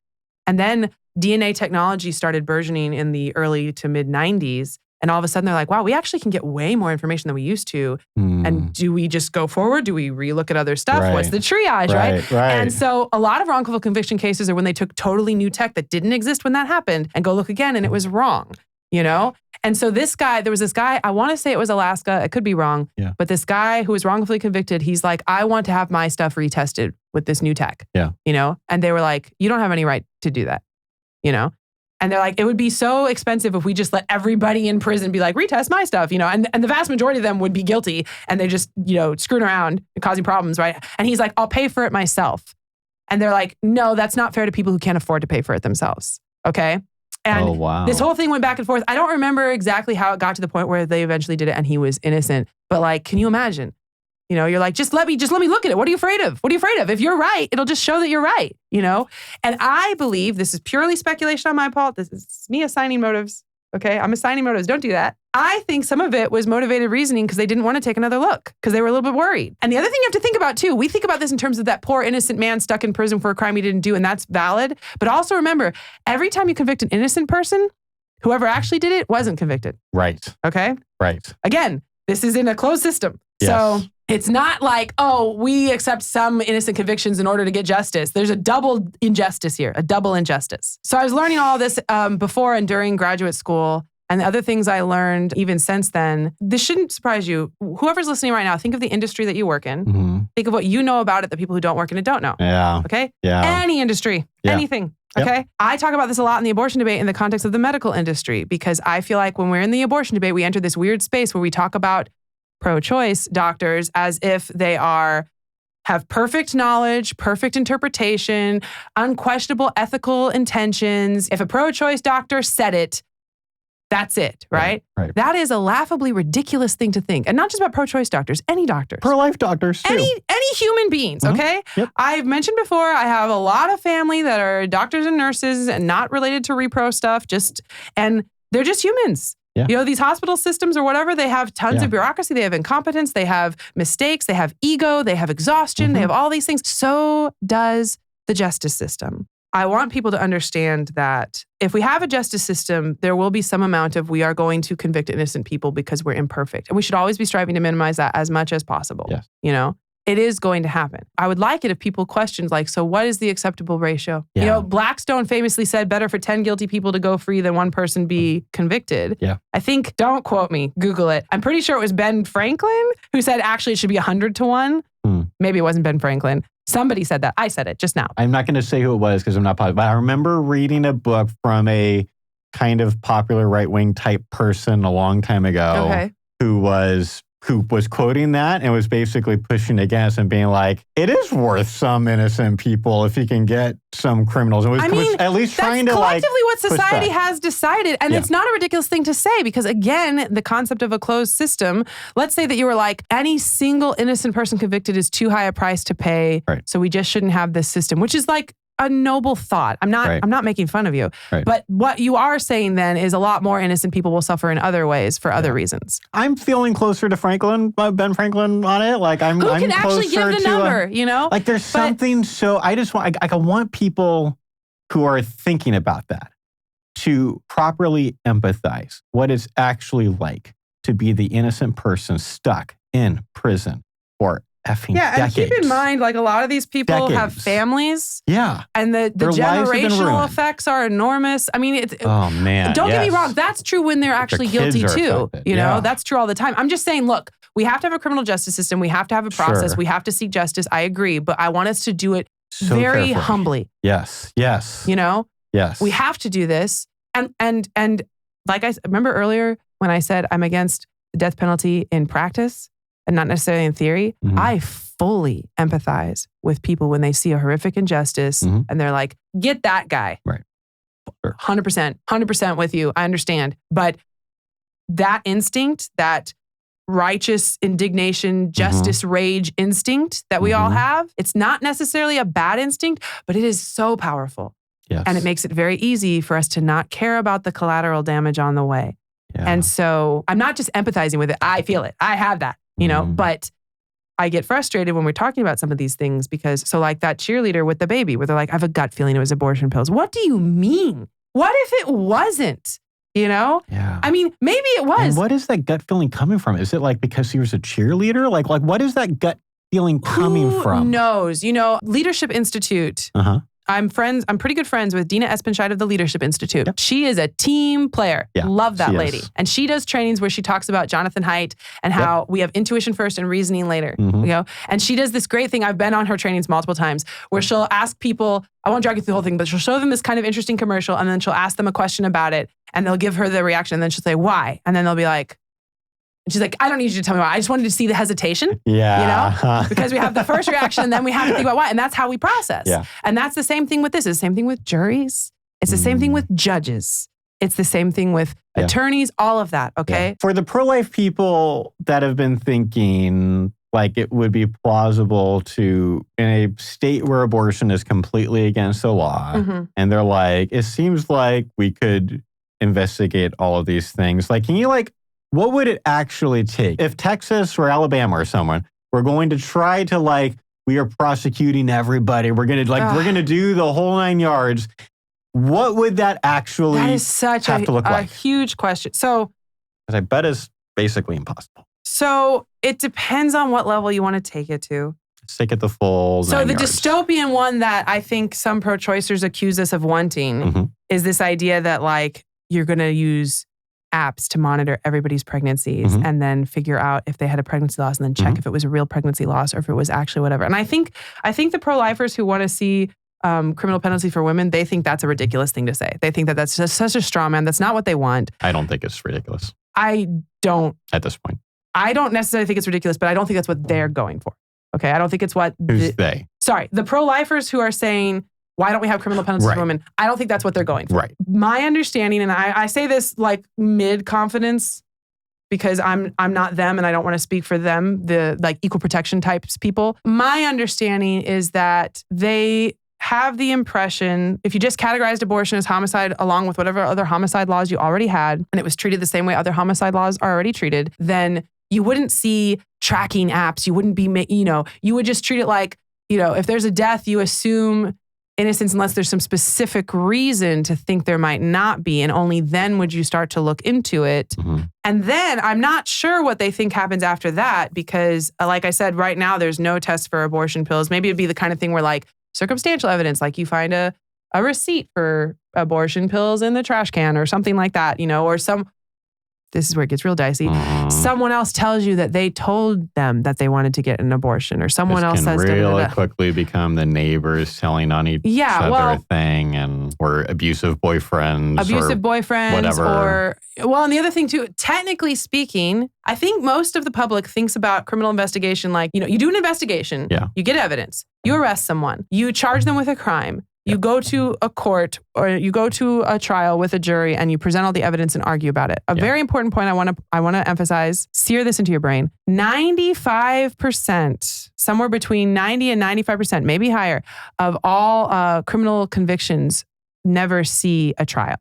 And then DNA technology started burgeoning in the early to mid 90s. And all of a sudden they're like, wow, we actually can get way more information than we used to. And do we just go forward? Do we relook at other stuff? Right. What's the triage, right? And so a lot of wrongful conviction cases are when they took totally new tech that didn't exist when that happened and go look again and it was wrong, And so there was this guy, I want to say it was Alaska, I could be wrong, but this guy who was wrongfully convicted, he's like, I want to have my stuff retested with this new tech, And they were like, you don't have any right to do that, And they're like, it would be so expensive if we just let everybody in prison be like, retest my stuff, and the vast majority of them would be guilty and they just, screwing around and causing problems, right? And he's like, I'll pay for it myself. And they're like, no, that's not fair to people who can't afford to pay for it themselves. Okay. And this whole thing went back and forth. I don't remember exactly how it got to the point where they eventually did it and he was innocent. But can you imagine? You're like, just let me look at it. What are you afraid of? What are you afraid of? If you're right, it'll just show that you're right, And I believe this is purely speculation on my part. This is me assigning motives. Okay. I'm assigning motives. Don't do that. I think some of it was motivated reasoning because they didn't want to take another look because they were a little bit worried. And the other thing you have to think about too, we think about this in terms of that poor innocent man stuck in prison for a crime he didn't do, and that's valid. But also remember, every time you convict an innocent person, whoever actually did it wasn't convicted. Right. Okay. Right. Again, this is in a closed system. Yes. So It's not like, oh, we accept some innocent convictions in order to get justice. There's a double injustice here, a double injustice. So I was learning all this before and during graduate school. And the other things I learned even since then, this shouldn't surprise you. Whoever's listening right now, think of the industry that you work in. Mm-hmm. Think of what you know about it that people who don't work in it don't know. Yeah. Okay? Yeah. Any industry, anything. Yep. Okay? I talk about this a lot in the abortion debate in the context of the medical industry because I feel like when we're in the abortion debate, we enter this weird space where we talk about pro-choice doctors as if they have perfect knowledge, perfect interpretation, unquestionable ethical intentions. If a pro-choice doctor said it, that's it, right? Right. That is a laughably ridiculous thing to think. And not just about pro-choice doctors, any doctors. Pro-life doctors, too. Any human beings, okay? Yep. I've mentioned before, I have a lot of family that are doctors and nurses and not related to repro stuff, and they're just humans. Yeah. You know, these hospital systems or whatever, they have tons of bureaucracy, they have incompetence, they have mistakes, they have ego, they have exhaustion, they have all these things. So does the justice system. I want people to understand that if we have a justice system, there will be some amount of we are going to convict innocent people because we're imperfect. And we should always be striving to minimize that as much as possible. Yes. You know, it is going to happen. I would like it if people questioned like, so what is the acceptable ratio? Yeah. You know, Blackstone famously said better for 10 guilty people to go free than one person be convicted. Yeah. I think, don't quote me, Google it. I'm pretty sure it was Ben Franklin who said actually it should be 100 to 1. Maybe it wasn't Ben Franklin. Somebody said that. I said it just now. I'm not going to say who it was because I'm not positive, but I remember reading a book from a kind of popular right-wing type person a long time ago who was quoting that and was basically pushing against and being like, it is worth some innocent people if you can get some criminals. It was, was at least trying to like collectively what society has decided. And it's not a ridiculous thing to say because again, the concept of a closed system, let's say that you were like, any single innocent person convicted is too high a price to pay. Right. So we just shouldn't have this system, which is like a noble thought. I'm not making fun of you. Right. But what you are saying then is a lot more innocent people will suffer in other ways for other reasons. I'm feeling closer to Ben Franklin on it. Like I'm Who can I'm actually give the number, you know? Like there's something I want people who are thinking about that to properly empathize what it's actually like to be the innocent person stuck in prison for effing decades. And keep in mind, like a lot of these people have families. Yeah. And the generational effects are enormous. I mean, oh man. Don't get me wrong. That's true when they're actually guilty too. You know, that's true all the time. I'm just saying, look, we have to have a criminal justice system. We have to have a process. We have to seek justice. I agree. But I want us to do it very carefully. Humbly. Yes. Yes. You know? Yes. We have to do this. And like I remember earlier when I said I'm against the death penalty in practice and not necessarily in theory, I fully empathize with people when they see a horrific injustice and they're like, get that guy. Right. Sure. 100% with you. I understand. But that instinct, that righteous indignation, justice, rage instinct that we all have, it's not necessarily a bad instinct, but it is so powerful. Yes. And it makes it very easy for us to not care about the collateral damage on the way. Yeah. And so I'm not just empathizing with it. I feel it. I have that, you know, but I get frustrated when we're talking about some of these things because, so like that cheerleader with the baby where they're like, I have a gut feeling it was abortion pills. What do you mean? What if it wasn't? You know? Yeah. I mean, maybe it was. And what is that gut feeling coming from? Is it like because he was a cheerleader? Like what is that gut feeling coming from? Who knows? You know, Leadership Institute. I'm pretty good friends with Dina Espenscheid of the Leadership Institute. Yep. She is a team player. Yeah, love that lady. And she does trainings where she talks about Jonathan Haidt and how we have intuition first and reasoning later. You know? And she does this great thing. I've been on her trainings multiple times where she'll ask people, I won't drag you through the whole thing, but she'll show them this kind of interesting commercial and then she'll ask them a question about it and they'll give her the reaction and then she'll say, why? And then they'll be like, and she's like, I don't need you to tell me why. I just wanted to see the hesitation. Yeah. You know? Because we have the first reaction and then we have to think about why. And that's how we process. Yeah. And that's the same thing with this. It's the same thing with juries. It's the same thing with judges. It's the same thing with attorneys, all of that. Okay. Yeah. For the pro-life people that have been thinking like it would be plausible to, in a state where abortion is completely against the law, and they're like, it seems like we could investigate all of these things. Like, can you what would it actually take if Texas or Alabama or someone were going to try to we are prosecuting everybody. We're going to we're going to do the whole 9 yards. What would that actually that is such have to look like? A huge question. So, I bet it's basically impossible. So it depends on what level you want to take it to. Let's take it the full So 9 the yards. dystopian one that I think some pro-choicers accuse us of wanting is this idea that like you're going to use apps to monitor everybody's pregnancies and then figure out if they had a pregnancy loss and then check if it was a real pregnancy loss or if it was actually whatever. And I think the pro-lifers who want to see criminal penalty for women, they think that's a ridiculous thing to say. They think that that's just such a straw man. That's not what they want. I don't think it's ridiculous. I don't. At this point. I don't necessarily think it's ridiculous, but I don't think that's what they're going for. Okay? I don't think it's what... Who's they? Sorry. The pro-lifers who are saying, why don't we have criminal penalties for women? I don't think that's what they're going for. Right. My understanding, and I say this like mid-confidence because I'm not them and I don't want to speak for them, the like equal protection types people. My understanding is that they have the impression, if you just categorized abortion as homicide along with whatever other homicide laws you already had, and it was treated the same way other homicide laws are already treated, then you wouldn't see tracking apps. You wouldn't be, you would just treat it like, if there's a death, you assume innocence unless there's some specific reason to think there might not be. And only then would you start to look into it. And then I'm not sure what they think happens after that because, like I said, right now there's no test for abortion pills. Maybe it'd be the kind of thing where like, circumstantial evidence, like you find a receipt for abortion pills in the trash can or something like that, or this is where it gets real dicey. Someone else tells you that they told them that they wanted to get an abortion or someone else says... This can really quickly become the neighbors telling on each other a thing or abusive boyfriends. Whatever. And the other thing too, technically speaking, I think most of the public thinks about criminal investigation like, you do an investigation, you get evidence, you arrest someone, you charge them with a crime, you go to a court or you go to a trial with a jury and you present all the evidence and argue about it. A very important point I want to emphasize, sear this into your brain. 95%, somewhere between 90 and 95%, maybe higher, of all criminal convictions never see a trial.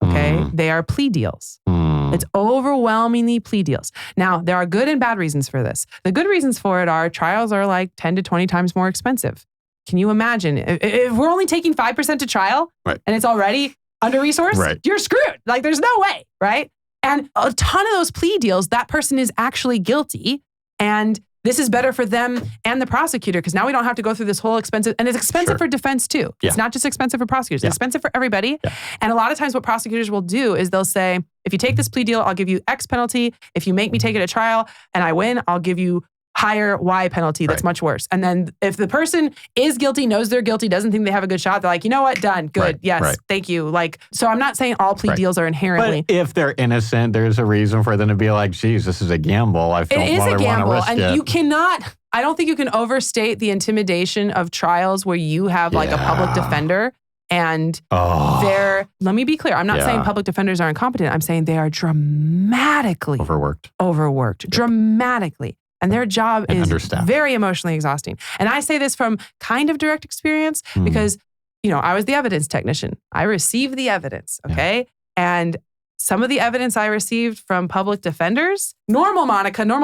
Okay? They are plea deals. It's overwhelmingly plea deals. Now, there are good and bad reasons for this. The good reasons for it are trials are like 10 to 20 times more expensive. Can you imagine if we're only taking 5% to trial and it's already under-resourced, you're screwed. Like there's no way, right? And a ton of those plea deals, that person is actually guilty. And this is better for them and the prosecutor because now we don't have to go through this whole expensive, and it's expensive for defense too. It's not just expensive for prosecutors, it's expensive for everybody. And a lot of times what prosecutors will do is they'll say, if you take this plea deal, I'll give you X penalty. If you make me take it to trial and I win, I'll give you higher Y penalty that's much worse. And then if the person is guilty, knows they're guilty, doesn't think they have a good shot, they're like, you know what, done, good, yes, thank you. Like, so I'm not saying all plea deals are inherently. But if they're innocent, there's a reason for them to be like, geez, this is a gamble. I don't want to risk it. And you cannot, I don't think you can overstate the intimidation of trials where you have like a public defender and they're, let me be clear, I'm not saying public defenders are incompetent. I'm saying they are dramatically overworked, dramatically. And their job is very emotionally exhausting. And I say this from kind of direct experience because, I was the evidence technician. I received the evidence, okay? And some of the evidence I received from public defenders, normal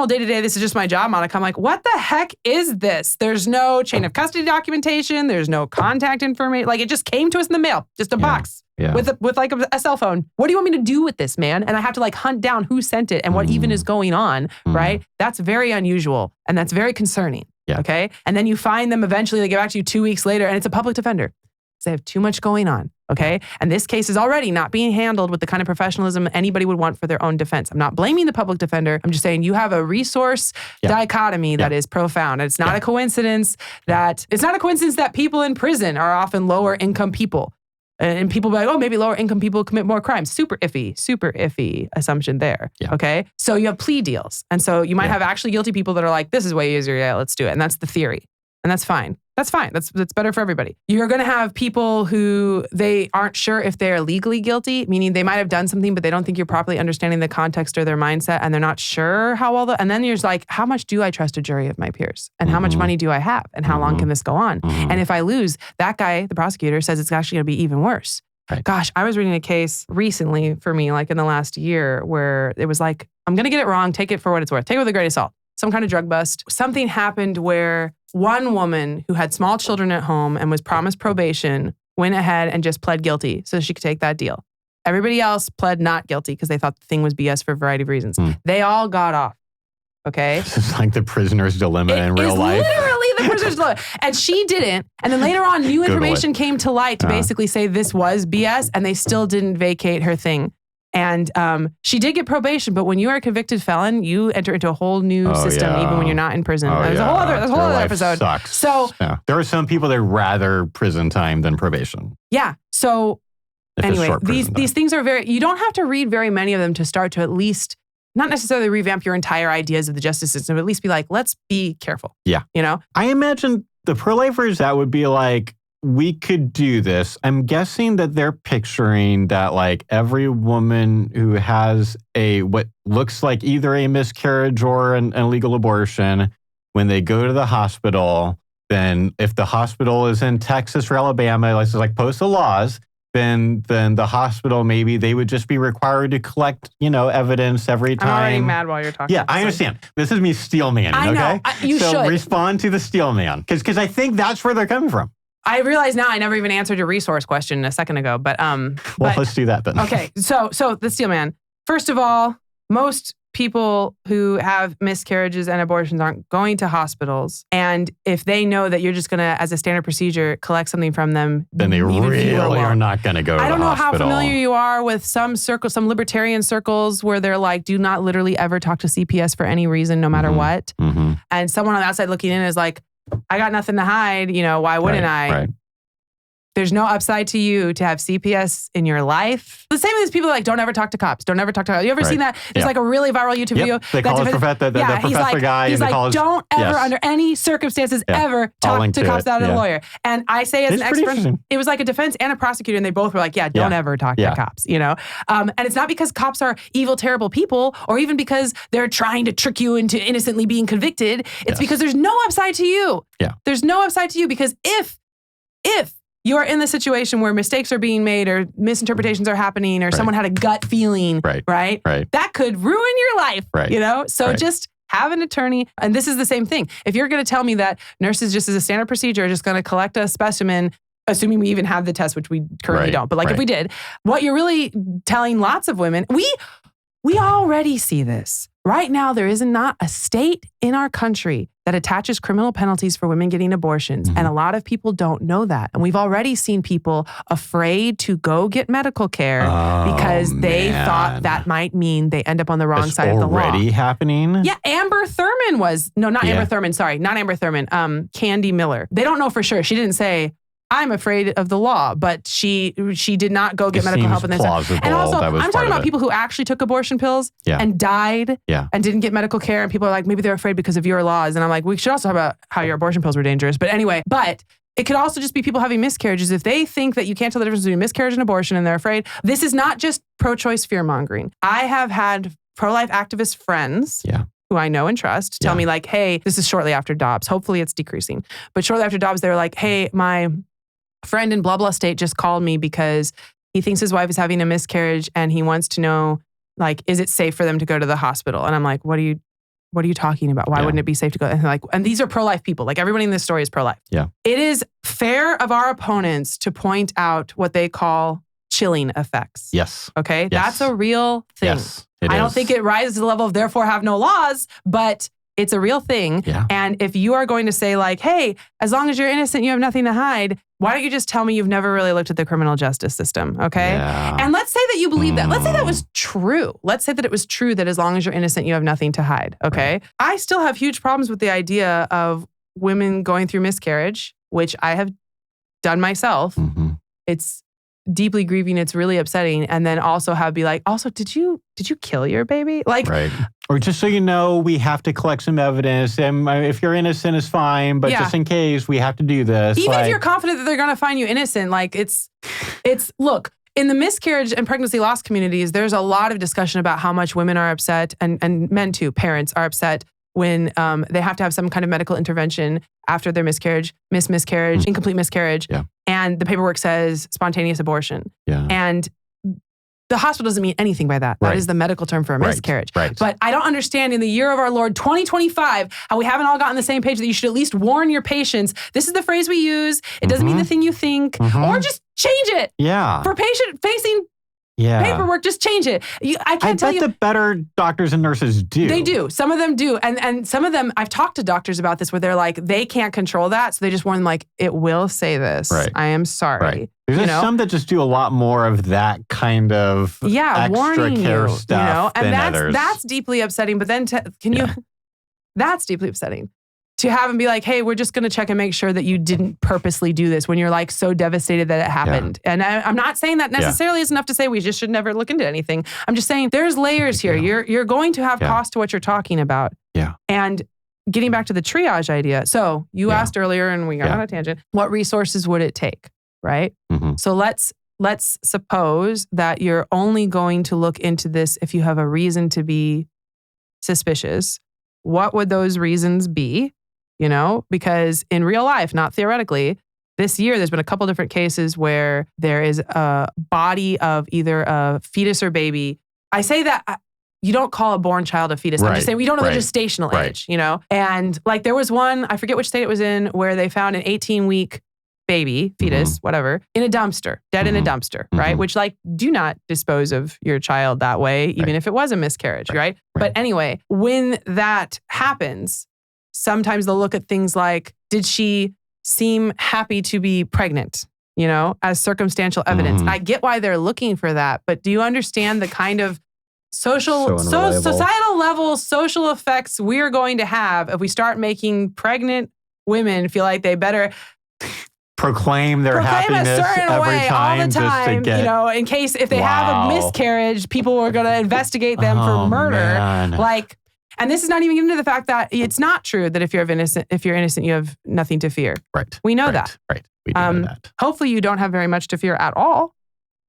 day-to-day, this is just my job, Monica. I'm like, what the heck is this? There's no chain of custody documentation. There's no contact information. Like it just came to us in the mail, just a box. With like a cell phone. What do you want me to do with this, man? And I have to like hunt down who sent it and what even is going on, right? That's very unusual and that's very concerning, okay? And then you find them eventually, they get back to you 2 weeks later and it's a public defender. They have too much going on, okay? And this case is already not being handled with the kind of professionalism anybody would want for their own defense. I'm not blaming the public defender. I'm just saying you have a resource dichotomy that is profound. And it's not a coincidence that people in prison are often lower income people. And people be like, maybe lower income people commit more crimes. Super iffy assumption there. Okay. So you have plea deals. And so you might have actually guilty people that are like, this is way easier. Yeah, let's do it. And that's the theory. And that's fine. That's better for everybody. You're going to have people who they aren't sure if they're legally guilty, meaning they might have done something, but they don't think you're properly understanding the context or their mindset. And they're not sure how well and then you're just like, how much do I trust a jury of my peers? And how much money do I have? And how long can this go on? And if I lose, that guy, the prosecutor, says it's actually going to be even worse. Gosh, I was reading a case recently for me, like in the last year, where it was like, I'm going to get it wrong. Take it for what it's worth. Take it with a grain of salt. Some kind of drug bust. Something happened where one woman who had small children at home and was promised probation went ahead and just pled guilty so she could take that deal. Everybody else pled not guilty because they thought the thing was BS for a variety of reasons. They all got off. Okay. This is like the prisoner's dilemma in real life. Literally the prisoner's dilemma. And she didn't. And then later on, new information came to light to basically say this was BS, and they still didn't vacate her thing. And she did get probation, but when you are a convicted felon, you enter into a whole new system, even when you're not in prison. That's a whole other episode. Sucks. So there are some people that rather prison time than probation. Yeah. So anyway, these things are you don't have to read very many of them to start to at least not necessarily revamp your entire ideas of the justice system, but at least be like, let's be careful. Yeah. You know? I imagine the pro-lifers that would be like, we could do this. I'm guessing that they're picturing that like every woman who has what looks like either a miscarriage or an illegal abortion, when they go to the hospital, then if the hospital is in Texas or Alabama, like post the laws, then the hospital, maybe they would just be required to collect, evidence every time. I'm already mad while you're talking. Yeah, I understand. This is me steel manning, okay? You should. Respond to the steel man. Because I think that's where they're coming from. I realize now I never even answered your resource question a second ago, but let's do that then. Okay, so the steel man. First of all, most people who have miscarriages and abortions aren't going to hospitals. And if they know that you're just going to, as a standard procedure, collect something from them, then they really are not going to go to the hospital. I don't know how familiar you are with some libertarian circles where they're like, do not literally ever talk to CPS for any reason, no matter what. Mm-hmm. And someone on the outside looking in is like, I got nothing to hide. Why wouldn't I? Right. There's no upside to you to have CPS in your life. The same as people like, don't ever talk to cops. Don't ever talk to cops. You ever seen that? There's like a really viral YouTube video. The college professor guy in the college. Don't ever, under any circumstances, ever talk to cops without a lawyer. And I say as an expert, it was like a defense and a prosecutor, and they both were like, don't ever talk to cops, And it's not because cops are evil, terrible people, or even because they're trying to trick you into innocently being convicted. It's because there's no upside to you. Yeah. There's no upside to you because if you are in the situation where mistakes are being made or misinterpretations are happening or someone had a gut feeling, right? That could ruin your life, So just have an attorney. And this is the same thing. If you're going to tell me that nurses just as a standard procedure are just going to collect a specimen, assuming we even have the test, which we currently don't, but if we did, what you're really telling lots of women, we already see this. Right now, there is not a state in our country that attaches criminal penalties for women getting abortions. Mm-hmm. And a lot of people don't know that. And we've already seen people afraid to go get medical care because they thought that might mean they end up on the wrong side of the law. Already happening? Yeah, Amber Thurman Amber Thurman, sorry, not Amber Thurman, Candy Miller. They don't know for sure. She didn't say, I'm afraid of the law, but she did not go get medical help. And also, I'm talking about people who actually took abortion pills and died and didn't get medical care. And people are like, maybe they're afraid because of your laws. And I'm like, we should also talk about how your abortion pills were dangerous. But anyway, it could also just be people having miscarriages. If they think that you can't tell the difference between miscarriage and abortion and they're afraid, this is not just pro-choice fear-mongering. I have had pro-life activist friends who I know and trust tell me like, hey, this is shortly after Dobbs. Hopefully it's decreasing. But shortly after Dobbs, they were like, hey, my friend in blah, blah state just called me because he thinks his wife is having a miscarriage and he wants to know, like, is it safe for them to go to the hospital? And I'm like, what are you talking about? Why wouldn't it be safe to go? And these are pro-life people. Like everybody in this story is pro-life. Yeah. It is fair of our opponents to point out what they call chilling effects. Yes. Okay. Yes. That's a real thing. Yes, I don't think it rises to the level of therefore have no laws, but it's a real thing. Yeah. And if you are going to say like, hey, as long as you're innocent, you have nothing to hide. Why don't you just tell me you've never really looked at the criminal justice system, okay? Yeah. And let's say that you believe that. Let's say that was true. Let's say that it was true that as long as you're innocent, you have nothing to hide, okay? Right. I still have huge problems with the idea of women going through miscarriage, which I have done myself. Mm-hmm. It's deeply grieving. It's really upsetting. And then also be like, also, did you kill your baby? Like, right. Or just so you know, we have to collect some evidence. And if you're innocent, it's fine. But just in case, we have to do this. Even if you're confident that they're going to find you innocent, like look, in the miscarriage and pregnancy loss communities, there's a lot of discussion about how much women are upset and men too, parents are upset when they have to have some kind of medical intervention after their miscarriage, miscarriage, incomplete miscarriage. Yeah. And the paperwork says spontaneous abortion. Yeah. And the hospital doesn't mean anything by that. That is the medical term for a miscarriage. Right. But I don't understand in the year of our Lord 2025 how we haven't all gotten the same page that you should at least warn your patients. This is the phrase we use. It doesn't mean the thing you think. Or just change it. Yeah. For patient facing paperwork, just change it. I can't tell you. I bet the better doctors and nurses do. They do. Some of them do. And some of them, I've talked to doctors about this where they're like, they can't control that. So they just warn them like, it will say this. Right. I am sorry. Right. There's some that just do a lot more of that kind of extra care stuff and than others. That's deeply upsetting. But then that's deeply upsetting. To have them be like, hey, we're just going to check and make sure that you didn't purposely do this when you're like so devastated that it happened. Yeah. And I'm not saying that necessarily is enough to say we just should never look into anything. I'm just saying there's layers here. You're going to have cost to what you're talking about. Yeah. And getting back to the triage idea. So you asked earlier and we got on a tangent, what resources would it take? Right? Mm-hmm. So let's suppose that you're only going to look into this if you have a reason to be suspicious. What would those reasons be? Because in real life, not theoretically, this year there's been a couple different cases where there is a body of either a fetus or baby. I say that you don't call a born child a fetus. I'm just saying we don't know the gestational age, And like there was one, I forget which state it was in, where they found an 18-week baby, fetus, whatever, in a dumpster, dead in a dumpster, right? Which like, do not dispose of your child that way, even if it was a miscarriage, right? But anyway, when that happens, sometimes they'll look at things like, did she seem happy to be pregnant, as circumstantial evidence? I get why they're looking for that, but do you understand the kind of societal level social effects we're going to have if we start making pregnant women feel like they better proclaim their happiness a certain every way time all the time, in case if they have a miscarriage, people are going to investigate them for murder. Man. And this is not even getting into the fact that it's not true that if you're innocent, you have nothing to fear. Right. We know that. Right. We do know that. Hopefully you don't have very much to fear at all,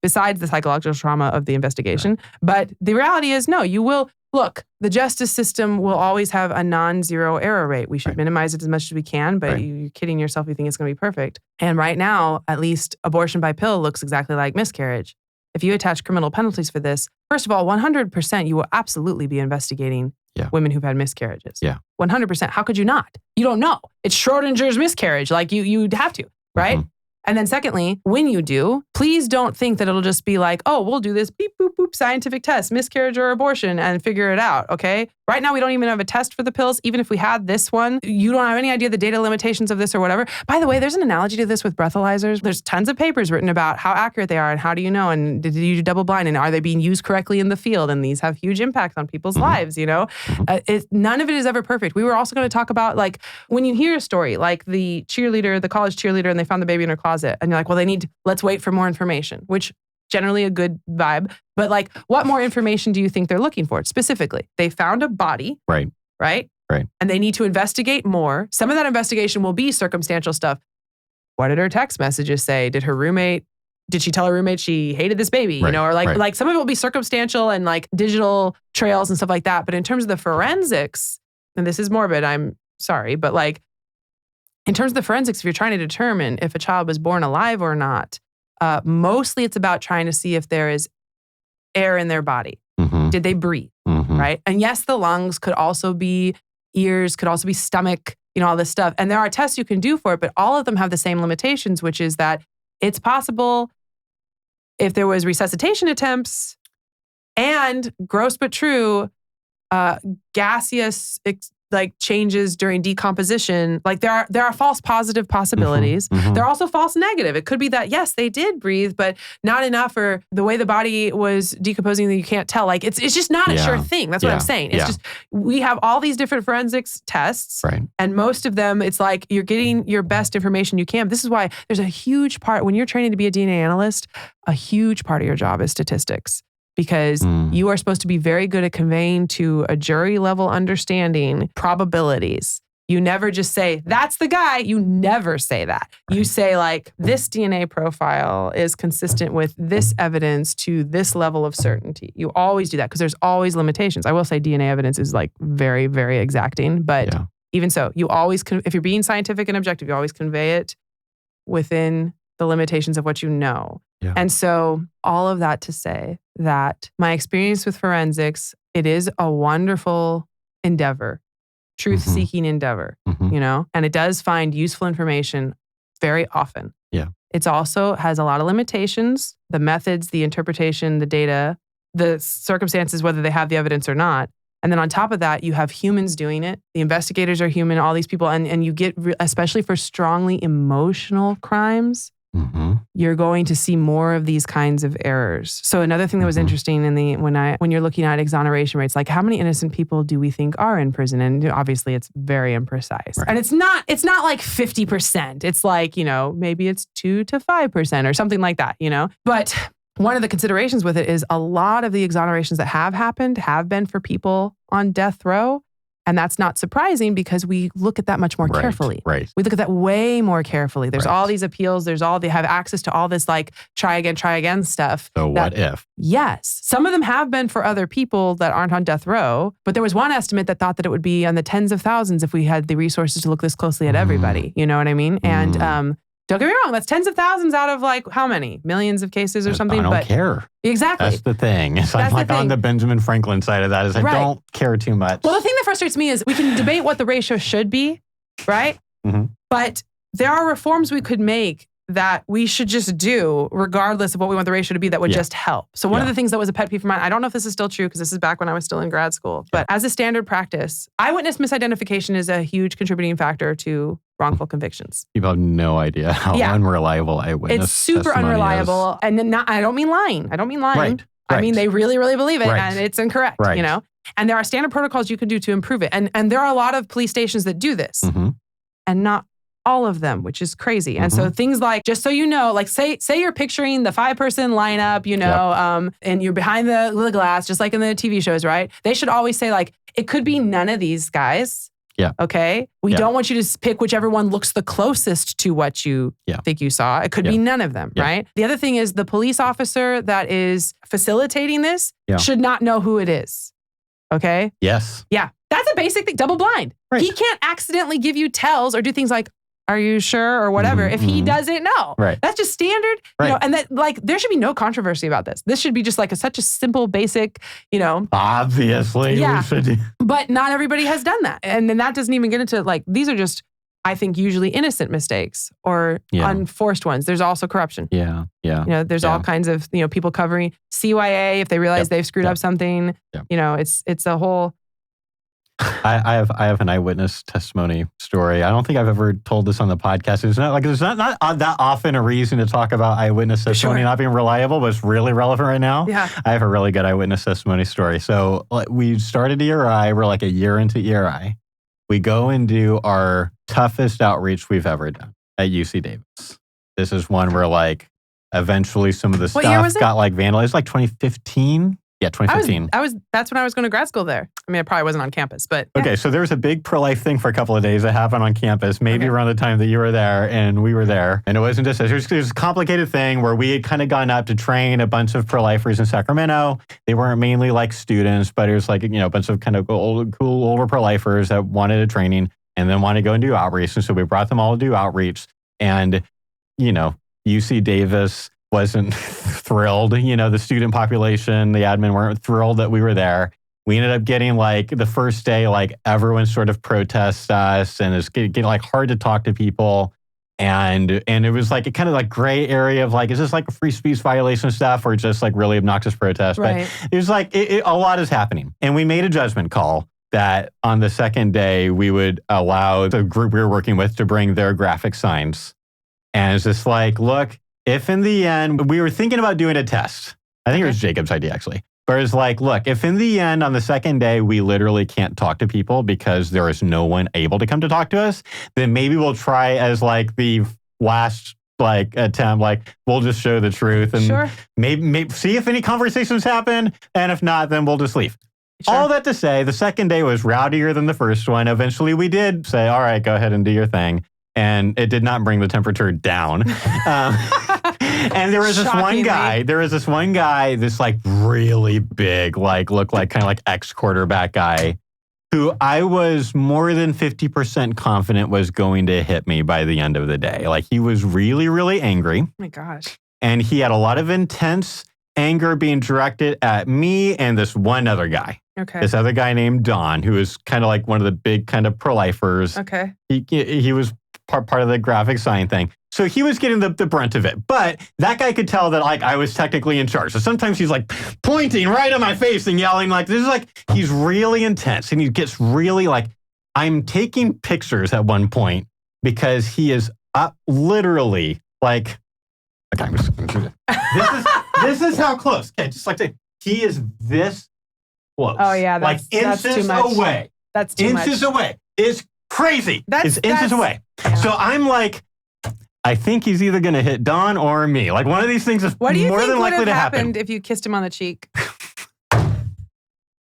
besides the psychological trauma of the investigation. Right. But the reality is, no, you will. Look, the justice system will always have a non-zero error rate. We should minimize it as much as we can, but you're kidding yourself. You think it's going to be perfect. And right now, at least abortion by pill looks exactly like miscarriage. If you attach criminal penalties for this, first of all, 100% you will absolutely be investigating women who've had miscarriages. Yeah. 100%. How could you not? You don't know. It's Schrodinger's miscarriage. Like you'd have to, right? Mm-hmm. And then secondly, when you do, please don't think that it'll just be like, oh, we'll do this beep, boop, boop, scientific test, miscarriage or abortion, and figure it out, okay? Right now, we don't even have a test for the pills. Even if we had this one, you don't have any idea the data limitations of this or whatever. By the way, there's an analogy to this with breathalyzers. There's tons of papers written about how accurate they are and how do you know, and did you do double blind, and are they being used correctly in the field? And these have huge impacts on people's lives, None of it is ever perfect. We were also going to talk about, like, when you hear a story, like the college cheerleader, and they found the baby in her closet, and you're like, well, let's wait for more information, which generally a good vibe. But like, what more information do you think they're looking for specifically? They found a body. Right. And they need to investigate more. Some of that investigation will be circumstantial stuff. What did her text messages say? Did she tell her roommate she hated this baby? Or like some of it will be circumstantial and like digital trails and stuff like that. But in terms of the forensics, and this is morbid, I'm sorry, but like, in terms of the forensics, if you're trying to determine if a child was born alive or not, mostly it's about trying to see if there is air in their body. Mm-hmm. Did they breathe? Mm-hmm. Right? And yes, the lungs could also be ears, could also be stomach, all this stuff. And there are tests you can do for it, but all of them have the same limitations, which is that it's possible if there was resuscitation attempts and, gross but true, gaseous changes during decomposition. Like there are false positive possibilities. Mm-hmm, mm-hmm. There are also false negative. It could be that, yes, they did breathe, but not enough, or the way the body was decomposing that you can't tell. Like it's just not a sure thing. That's what I'm saying. It's just, we have all these different forensics tests, and most of them, it's like you're getting your best information you can. This is why there's a huge part, when you're training to be a DNA analyst, a huge part of your job is statistics. Because you are supposed to be very good at conveying to a jury level understanding probabilities. You never just say, that's the guy. You never say that. Right. You say like, this DNA profile is consistent with this evidence to this level of certainty. You always do that because there's always limitations. I will say DNA evidence is like very, very exacting. But even so, you always, if you're being scientific and objective, you always convey it within the limitations of what you know. Yeah. And so all of that to say that my experience with forensics, it is a wonderful endeavor, truth-seeking endeavor, and it does find useful information very often. Yeah. It's also has a lot of limitations, the methods, the interpretation, the data, the circumstances, whether they have the evidence or not. And then on top of that, you have humans doing it. The investigators are human, all these people. And you get, especially for strongly emotional crimes, you're going to see more of these kinds of errors. So another thing that was interesting when you're looking at exoneration rates, like how many innocent people do we think are in prison? And obviously it's very imprecise. Right. And it's not like 50%. It's like, maybe it's 2 to 5% or something like that, But one of the considerations with it is a lot of the exonerations that have happened have been for people on death row. And that's not surprising because we look at that much more carefully. Right. We look at that way more carefully. There's all these appeals. They have access to all this like try again stuff. So what if? Yes. Some of them have been for other people that aren't on death row. But there was one estimate that thought that it would be on the tens of thousands if we had the resources to look this closely at everybody. You know what I mean? And don't get me wrong, that's tens of thousands out of like how many? Millions of cases or something? I don't care. Exactly. That's the thing. I'm like on the Benjamin Franklin side of that is I don't care too much. Well, the thing that frustrates me is we can debate what the ratio should be, right? But there are reforms we could make that we should just do regardless of what we want the ratio to be that would just help. So one of the things that was a pet peeve of mine, I don't know if this is still true because this is back when I was still in grad school, but as a standard practice, eyewitness misidentification is a huge contributing factor to wrongful convictions. People have no idea how unreliable eyewitness It's super unreliable. Is. And I don't mean lying. Right. I mean, they really, really believe it and it's incorrect, And there are standard protocols you can do to improve it. And there are a lot of police stations that do this and not all of them, which is crazy. And so things like, just so you know, like say you're picturing the 5-person lineup, and you're behind the glass, just like in the TV shows, right? They should always say like, it could be none of these guys. Yeah. Okay. We don't want you to pick whichever one looks the closest to what you think you saw. It could be none of them, right? The other thing is the police officer that is facilitating this should not know who it is. Okay. Yes. Yeah. That's a basic thing. Double blind. Right. He can't accidentally give you tells or do things like, are you sure? Or whatever. If he doesn't know. Right. That's just standard. Right. And that like there should be no controversy about this. This should be just like such a simple, basic, Obviously. Yeah. We should. But not everybody has done that. And then that doesn't even get into like, these are just, I think, usually innocent mistakes or unforced ones. There's also corruption. Yeah. There's all kinds of, people covering CYA if they realize they've screwed up something. It's a whole... I have an eyewitness testimony story. I don't think I've ever told this on the podcast. It's not that often a reason to talk about eyewitness testimony not being reliable, but it's really relevant right now. Yeah. I have a really good eyewitness testimony story. So we started ERI. We're like a year into ERI. We go and do our toughest outreach we've ever done at UC Davis. This is one where like eventually some of the stuff got like vandalized, like 2015. Yeah, 2015. That's when I was going to grad school there. I mean, I probably wasn't on campus, but... Okay, so there was a big pro-life thing for a couple of days that happened on campus, maybe around the time that you were there and we were there. And it wasn't just this. It was a complicated thing where we had kind of gone up to train a bunch of pro-lifers in Sacramento. They weren't mainly like students, but it was like, a bunch of kind of cool older pro-lifers that wanted a training and then wanted to go and do outreach. And so we brought them all to do outreach. And, UC Davis wasn't thrilled. The student population, the admin weren't thrilled that we were there. We ended up getting like the first day, like everyone sort of protests us and it's getting like hard to talk to people. And it was like a kind of like gray area of like, is this like a free speech violation stuff or just like really obnoxious protest? Right. But it was like, a lot is happening. And we made a judgment call that on the second day, we would allow the group we were working with to bring their graphic signs. And it's just like, look, if in the end, we were thinking about doing a test. I think it was Jacob's idea, actually. But it's like, look, if in the end, on the second day, we literally can't talk to people because there is no one able to come to talk to us, then maybe we'll try as like the last like attempt, like we'll just show the truth and maybe see if any conversations happen. And if not, then we'll just leave. Sure. All that to say, the second day was rowdier than the first one. Eventually, we did say, all right, go ahead and do your thing. And it did not bring the temperature down. And there was this one guy, this like really big, like looked like kind of like ex-quarterback guy who I was more than 50% confident was going to hit me by the end of the day. Like he was really, really angry. Oh my gosh. And he had a lot of intense anger being directed at me and this one other guy. Okay. This other guy named Don, who is kind of like one of the big kind of pro-lifers. Okay. He was part of the graphic sign thing. So he was getting the brunt of it. But that guy could tell that like I was technically in charge. So sometimes he's like pointing right at my face and yelling like, this is like, he's really intense. And he gets really like, I'm taking pictures at one point because he is up literally like, okay, I'm just going to do this. This is how close. Okay, just like he is this close. Oh yeah, that's inches too much. away. That's too much. Inches away. It's crazy. It's inches away. Yeah. So I'm like, I think he's either going to hit Don or me. Like one of these things is more than likely to happen. Happened if you kissed him on the cheek?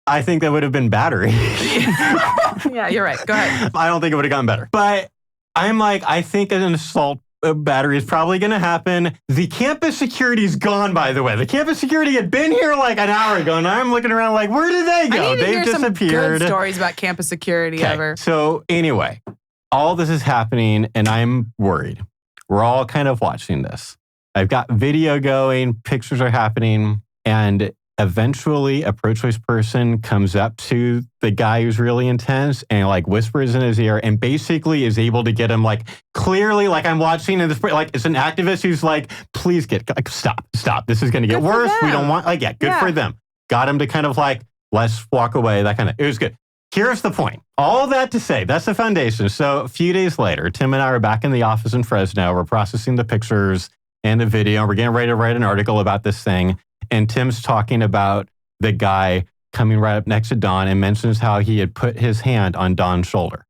I think that would have been battery. Yeah, you're right. Go ahead. I don't think it would have gotten better. But I'm like, I think an assault battery is probably going to happen. The campus security's gone, by the way. The campus security had been here like an hour ago, and I'm looking around like, where did they go? They've disappeared. Some good stories about campus security ever. So anyway, all this is happening, and I'm worried. We're all kind of watching this. I've got video going, pictures are happening, and eventually a pro-choice person comes up to the guy who's really intense and like whispers in his ear and basically is able to get him like clearly like I'm watching and this like it's an activist who's like, please like stop. This is going to get worse. We don't want like, good for them. Got him to kind of like, let's walk away. That kind of, it was good. Here's the point. All that to say, that's the foundation. So a few days later, Tim and I are back in the office in Fresno. We're processing the pictures and the video. We're getting ready to write an article about this thing. And Tim's talking about the guy coming right up next to Don and mentions how he had put his hand on Don's shoulder.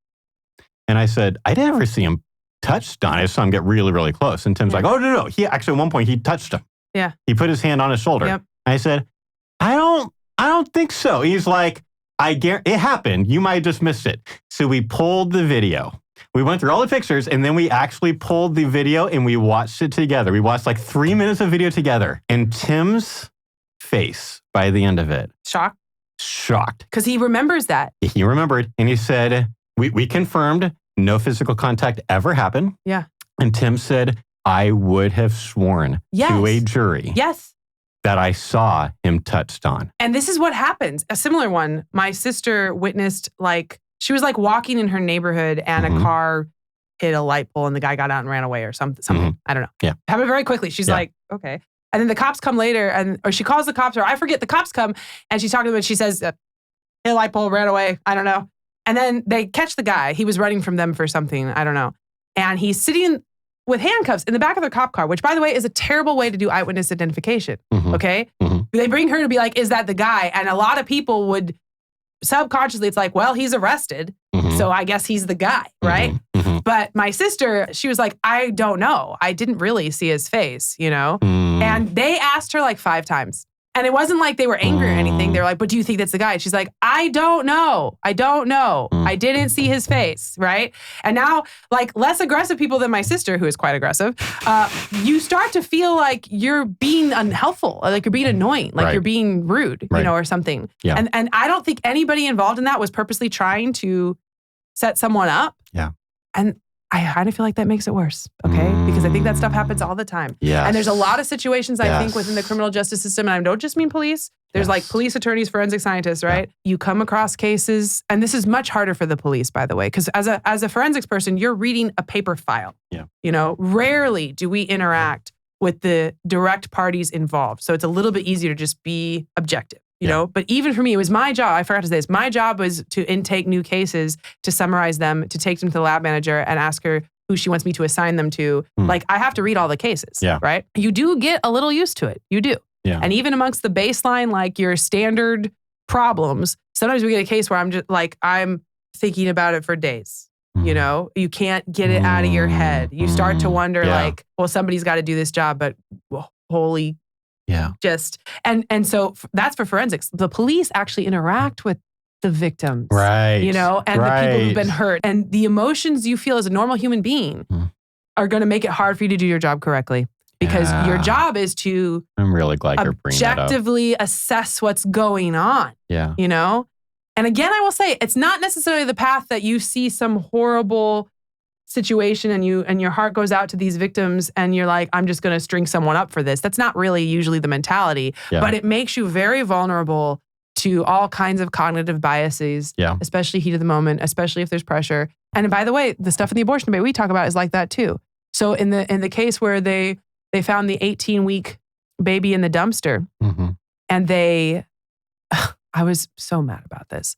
And I said, I didn't ever see him touch Don. I saw him get really, really close. And Tim's like, oh, no. He actually, at one point, he touched him. Yeah. He put his hand on his shoulder. Yep. I said, I don't think so. He's like, it happened. You might have just missed it. So we pulled the video. We went through all the pictures and then we actually pulled the video and we watched it together. We watched like 3 minutes of video together. And Tim's face by the end of it. Shocked. Because he remembers that. He remembered. And he said, we confirmed no physical contact ever happened. Yeah. And Tim said, I would have sworn to a jury. Yes. That I saw him touch Don. And this is what happens. A similar one. My sister witnessed like, she was like walking in her neighborhood and a car hit a light pole and the guy got out and ran away or something. I don't know. Yeah. Happened very quickly. She's like, okay. And then the cops come later or she calls the cops or I forget, the cops come and she's talking to them and she says, hit a light pole, ran away. I don't know. And then they catch the guy. He was running from them for something. I don't know. And he's sitting with handcuffs in the back of their cop car, which by the way is a terrible way to do eyewitness identification. Okay. They bring her to be like, is that the guy? And a lot of people would subconsciously, it's like, well, he's arrested. So I guess he's the guy, right? But my sister, she was like, I don't know. I didn't really see his face, you know? And they asked her like 5 times. And it wasn't like they were angry or anything. They were like, but do you think that's the guy? And she's like, I don't know. I didn't see his face, right? And now, like less aggressive people than my sister, who is quite aggressive, you start to feel like you're being unhelpful, like you're being annoying, like you're being rude, you know, or something. Yeah. And I don't think anybody involved in that was purposely trying to set someone up. Yeah. And I kind of feel like that makes it worse, okay? Because I think that stuff happens all the time. Yes. And there's a lot of situations, I think, within the criminal justice system, and I don't just mean police. There's like police attorneys, forensic scientists, right? You come across cases, and this is much harder for the police, by the way, because as a forensics person, you're reading a paper file. Yeah. You know, rarely do we interact with the direct parties involved. So it's a little bit easier to just be objective. You know, but even for me, it was my job. I forgot to say this. My job was to intake new cases, to summarize them, to take them to the lab manager and ask her who she wants me to assign them to. Like, I have to read all the cases, right? You do get a little used to it. You do. Yeah. And even amongst the baseline, like your standard problems, sometimes we get a case where I'm just like, I'm thinking about it for days. You know, you can't get it out of your head. You start to wonder like, well, somebody's got to do this job, but holy just, and so that's for forensics. The police actually interact with the victims. Right. You know, and the people who've been hurt. And the emotions you feel as a normal human being are going to make it hard for you to do your job correctly. Because your job is to I'm really glad you're bringing that up. Objectively assess what's going on. Yeah. You know? And again, I will say, it's not necessarily the path that you see some horrible situation and your heart goes out to these victims and you're like, I'm just going to string someone up for this. That's not really usually the mentality, but it makes you very vulnerable to all kinds of cognitive biases, especially heat of the moment, especially if there's pressure. And by the way, the stuff in the abortion debate we talk about is like that too. So in the case where they found the 18-week baby in the dumpster, and I was so mad about this.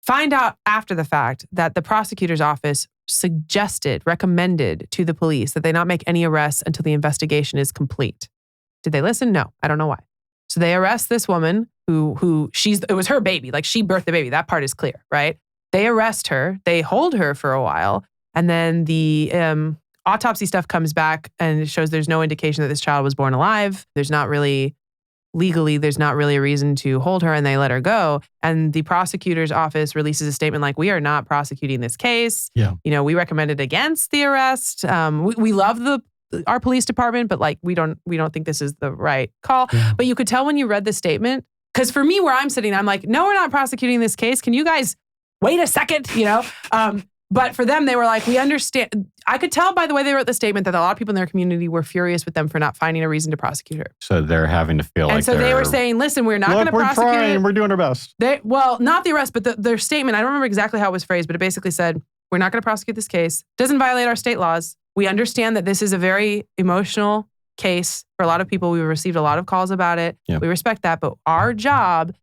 Find out after the fact that the prosecutor's office recommended to the police that they not make any arrests until the investigation is complete. Did they listen? No, I don't know why. So they arrest this woman who it was her baby. Like, she birthed the baby. That part is clear, right? They arrest her. They hold her for a while. And then the autopsy stuff comes back and it shows there's no indication that this child was born alive. There's not really a reason to hold her, and they let her go. And the prosecutor's office releases a statement like, we are not prosecuting this case. Yeah. We recommended against the arrest. We love our police department, but like, we don't think this is the right call. Yeah. But you could tell when you read the statement, because for me, where I'm sitting, I'm like, no, we're not prosecuting this case. Can you guys wait a second? But for them, they were like, we understand. I could tell by the way they wrote the statement that a lot of people in their community were furious with them for not finding a reason to prosecute her. So they're having to feel and so they were saying, listen, we're not going to prosecute we're trying, her. we're doing our best. Not the arrest, but their statement, I don't remember exactly how it was phrased, but it basically said, we're not going to prosecute this case. Doesn't violate our state laws. We understand that this is a very emotional case for a lot of people. We've received a lot of calls about it. Yeah. We respect that, but our job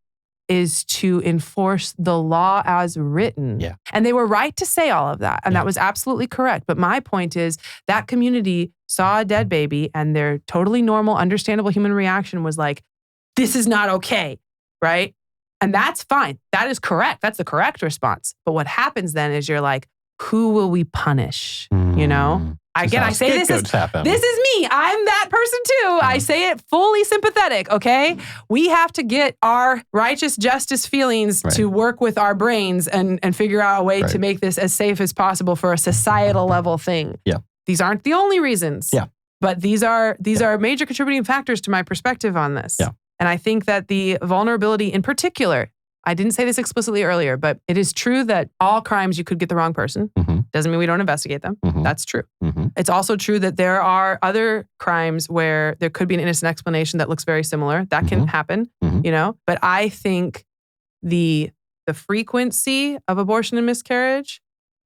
is to enforce the law as written. Yeah. And they were right to say all of that. And that was absolutely correct. But my point is that community saw a dead baby and their totally normal, understandable human reaction was like, this is not okay, right? And that's fine. That is correct. That's the correct response. But what happens then is you're like, who will we punish? Again, I say this is me. I'm that person too. I say it fully sympathetic, okay? We have to get our righteous justice feelings to work with our brains and figure out a way to make this as safe as possible for a societal level thing. Yeah. These aren't the only reasons. Yeah. But these are major contributing factors to my perspective on this. Yeah. And I think that the vulnerability in particular, I didn't say this explicitly earlier, but it is true that all crimes you could get the wrong person. Doesn't mean we don't investigate them. That's true. It's also true that there are other crimes where there could be an innocent explanation that looks very similar. That can happen, But I think the frequency of abortion and miscarriage,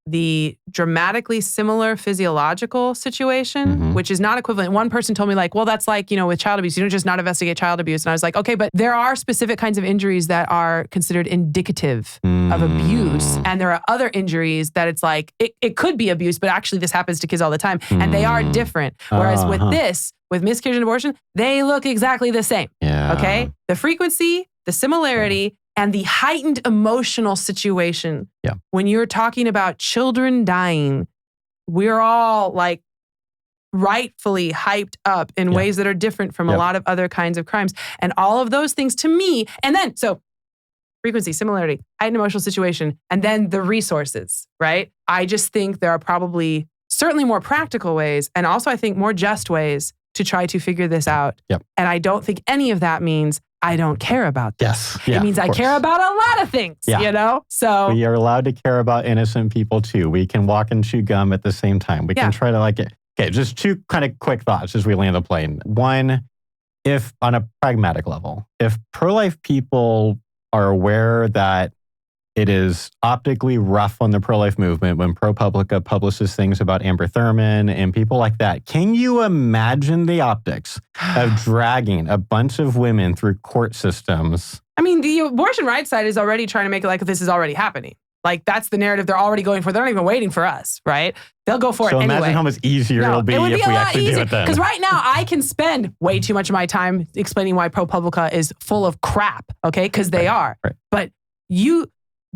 the dramatically similar physiological situation, which is not equivalent. One person told me like, well, that's like, with child abuse, you don't just not investigate child abuse. And I was like, okay, but there are specific kinds of injuries that are considered indicative of abuse. And there are other injuries that it's like, it could be abuse, but actually this happens to kids all the time. And they are different. Whereas with miscarriage and abortion, they look exactly the same. Yeah. Okay. The frequency, the similarity, and the heightened emotional situation. Yeah. When you're talking about children dying, we're all like rightfully hyped up in ways that are different from a lot of other kinds of crimes. And all of those things to me, and then, so frequency, similarity, heightened emotional situation, and then the resources, right? I just think there are probably certainly more practical ways, and also I think more just ways to try to figure this out. Yep. And I don't think any of that means I don't care about this. Yes. Yeah, it means I care about a lot of things, So we are allowed to care about innocent people too. We can walk and chew gum at the same time. We can try to like it. Okay, just two kind of quick thoughts as we land the plane. One, if on a pragmatic level, if pro-life people are aware that it is optically rough on the pro-life movement when ProPublica publishes things about Amber Thurman and people like that. Can you imagine the optics of dragging a bunch of women through court systems? I mean, the abortion rights side is already trying to make it like this is already happening. Like, that's the narrative they're already going for. They're not even waiting for us, right? They'll go for it anyway. So imagine how much easier it'll be if we actually do it then. Because right now, I can spend way too much of my time explaining why ProPublica is full of crap, okay? Because they are. Right. But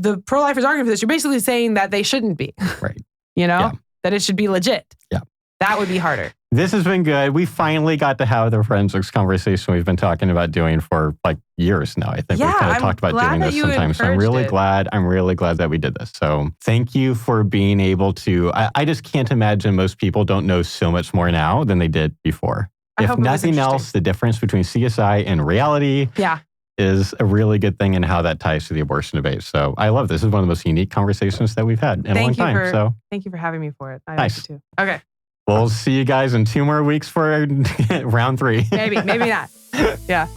the pro-lifers arguing for this, you're basically saying that they shouldn't be. Right. That it should be legit. Yeah. That would be harder. This has been good. We finally got to have the forensics conversation we've been talking about doing for like years now. I think we've kind of talked about doing this sometimes. So I'm really glad that we did this. So thank you for being able to, I just can't imagine most people don't know so much more now than they did before. If nothing else, the difference between CSI and reality is a really good thing in how that ties to the abortion debate. So I love this. This is one of the most unique conversations that we've had in a long time. Thank you for having me for it. I nice. like it too. Okay. We'll see you guys in 2 more weeks for round 3. Maybe not. Yeah.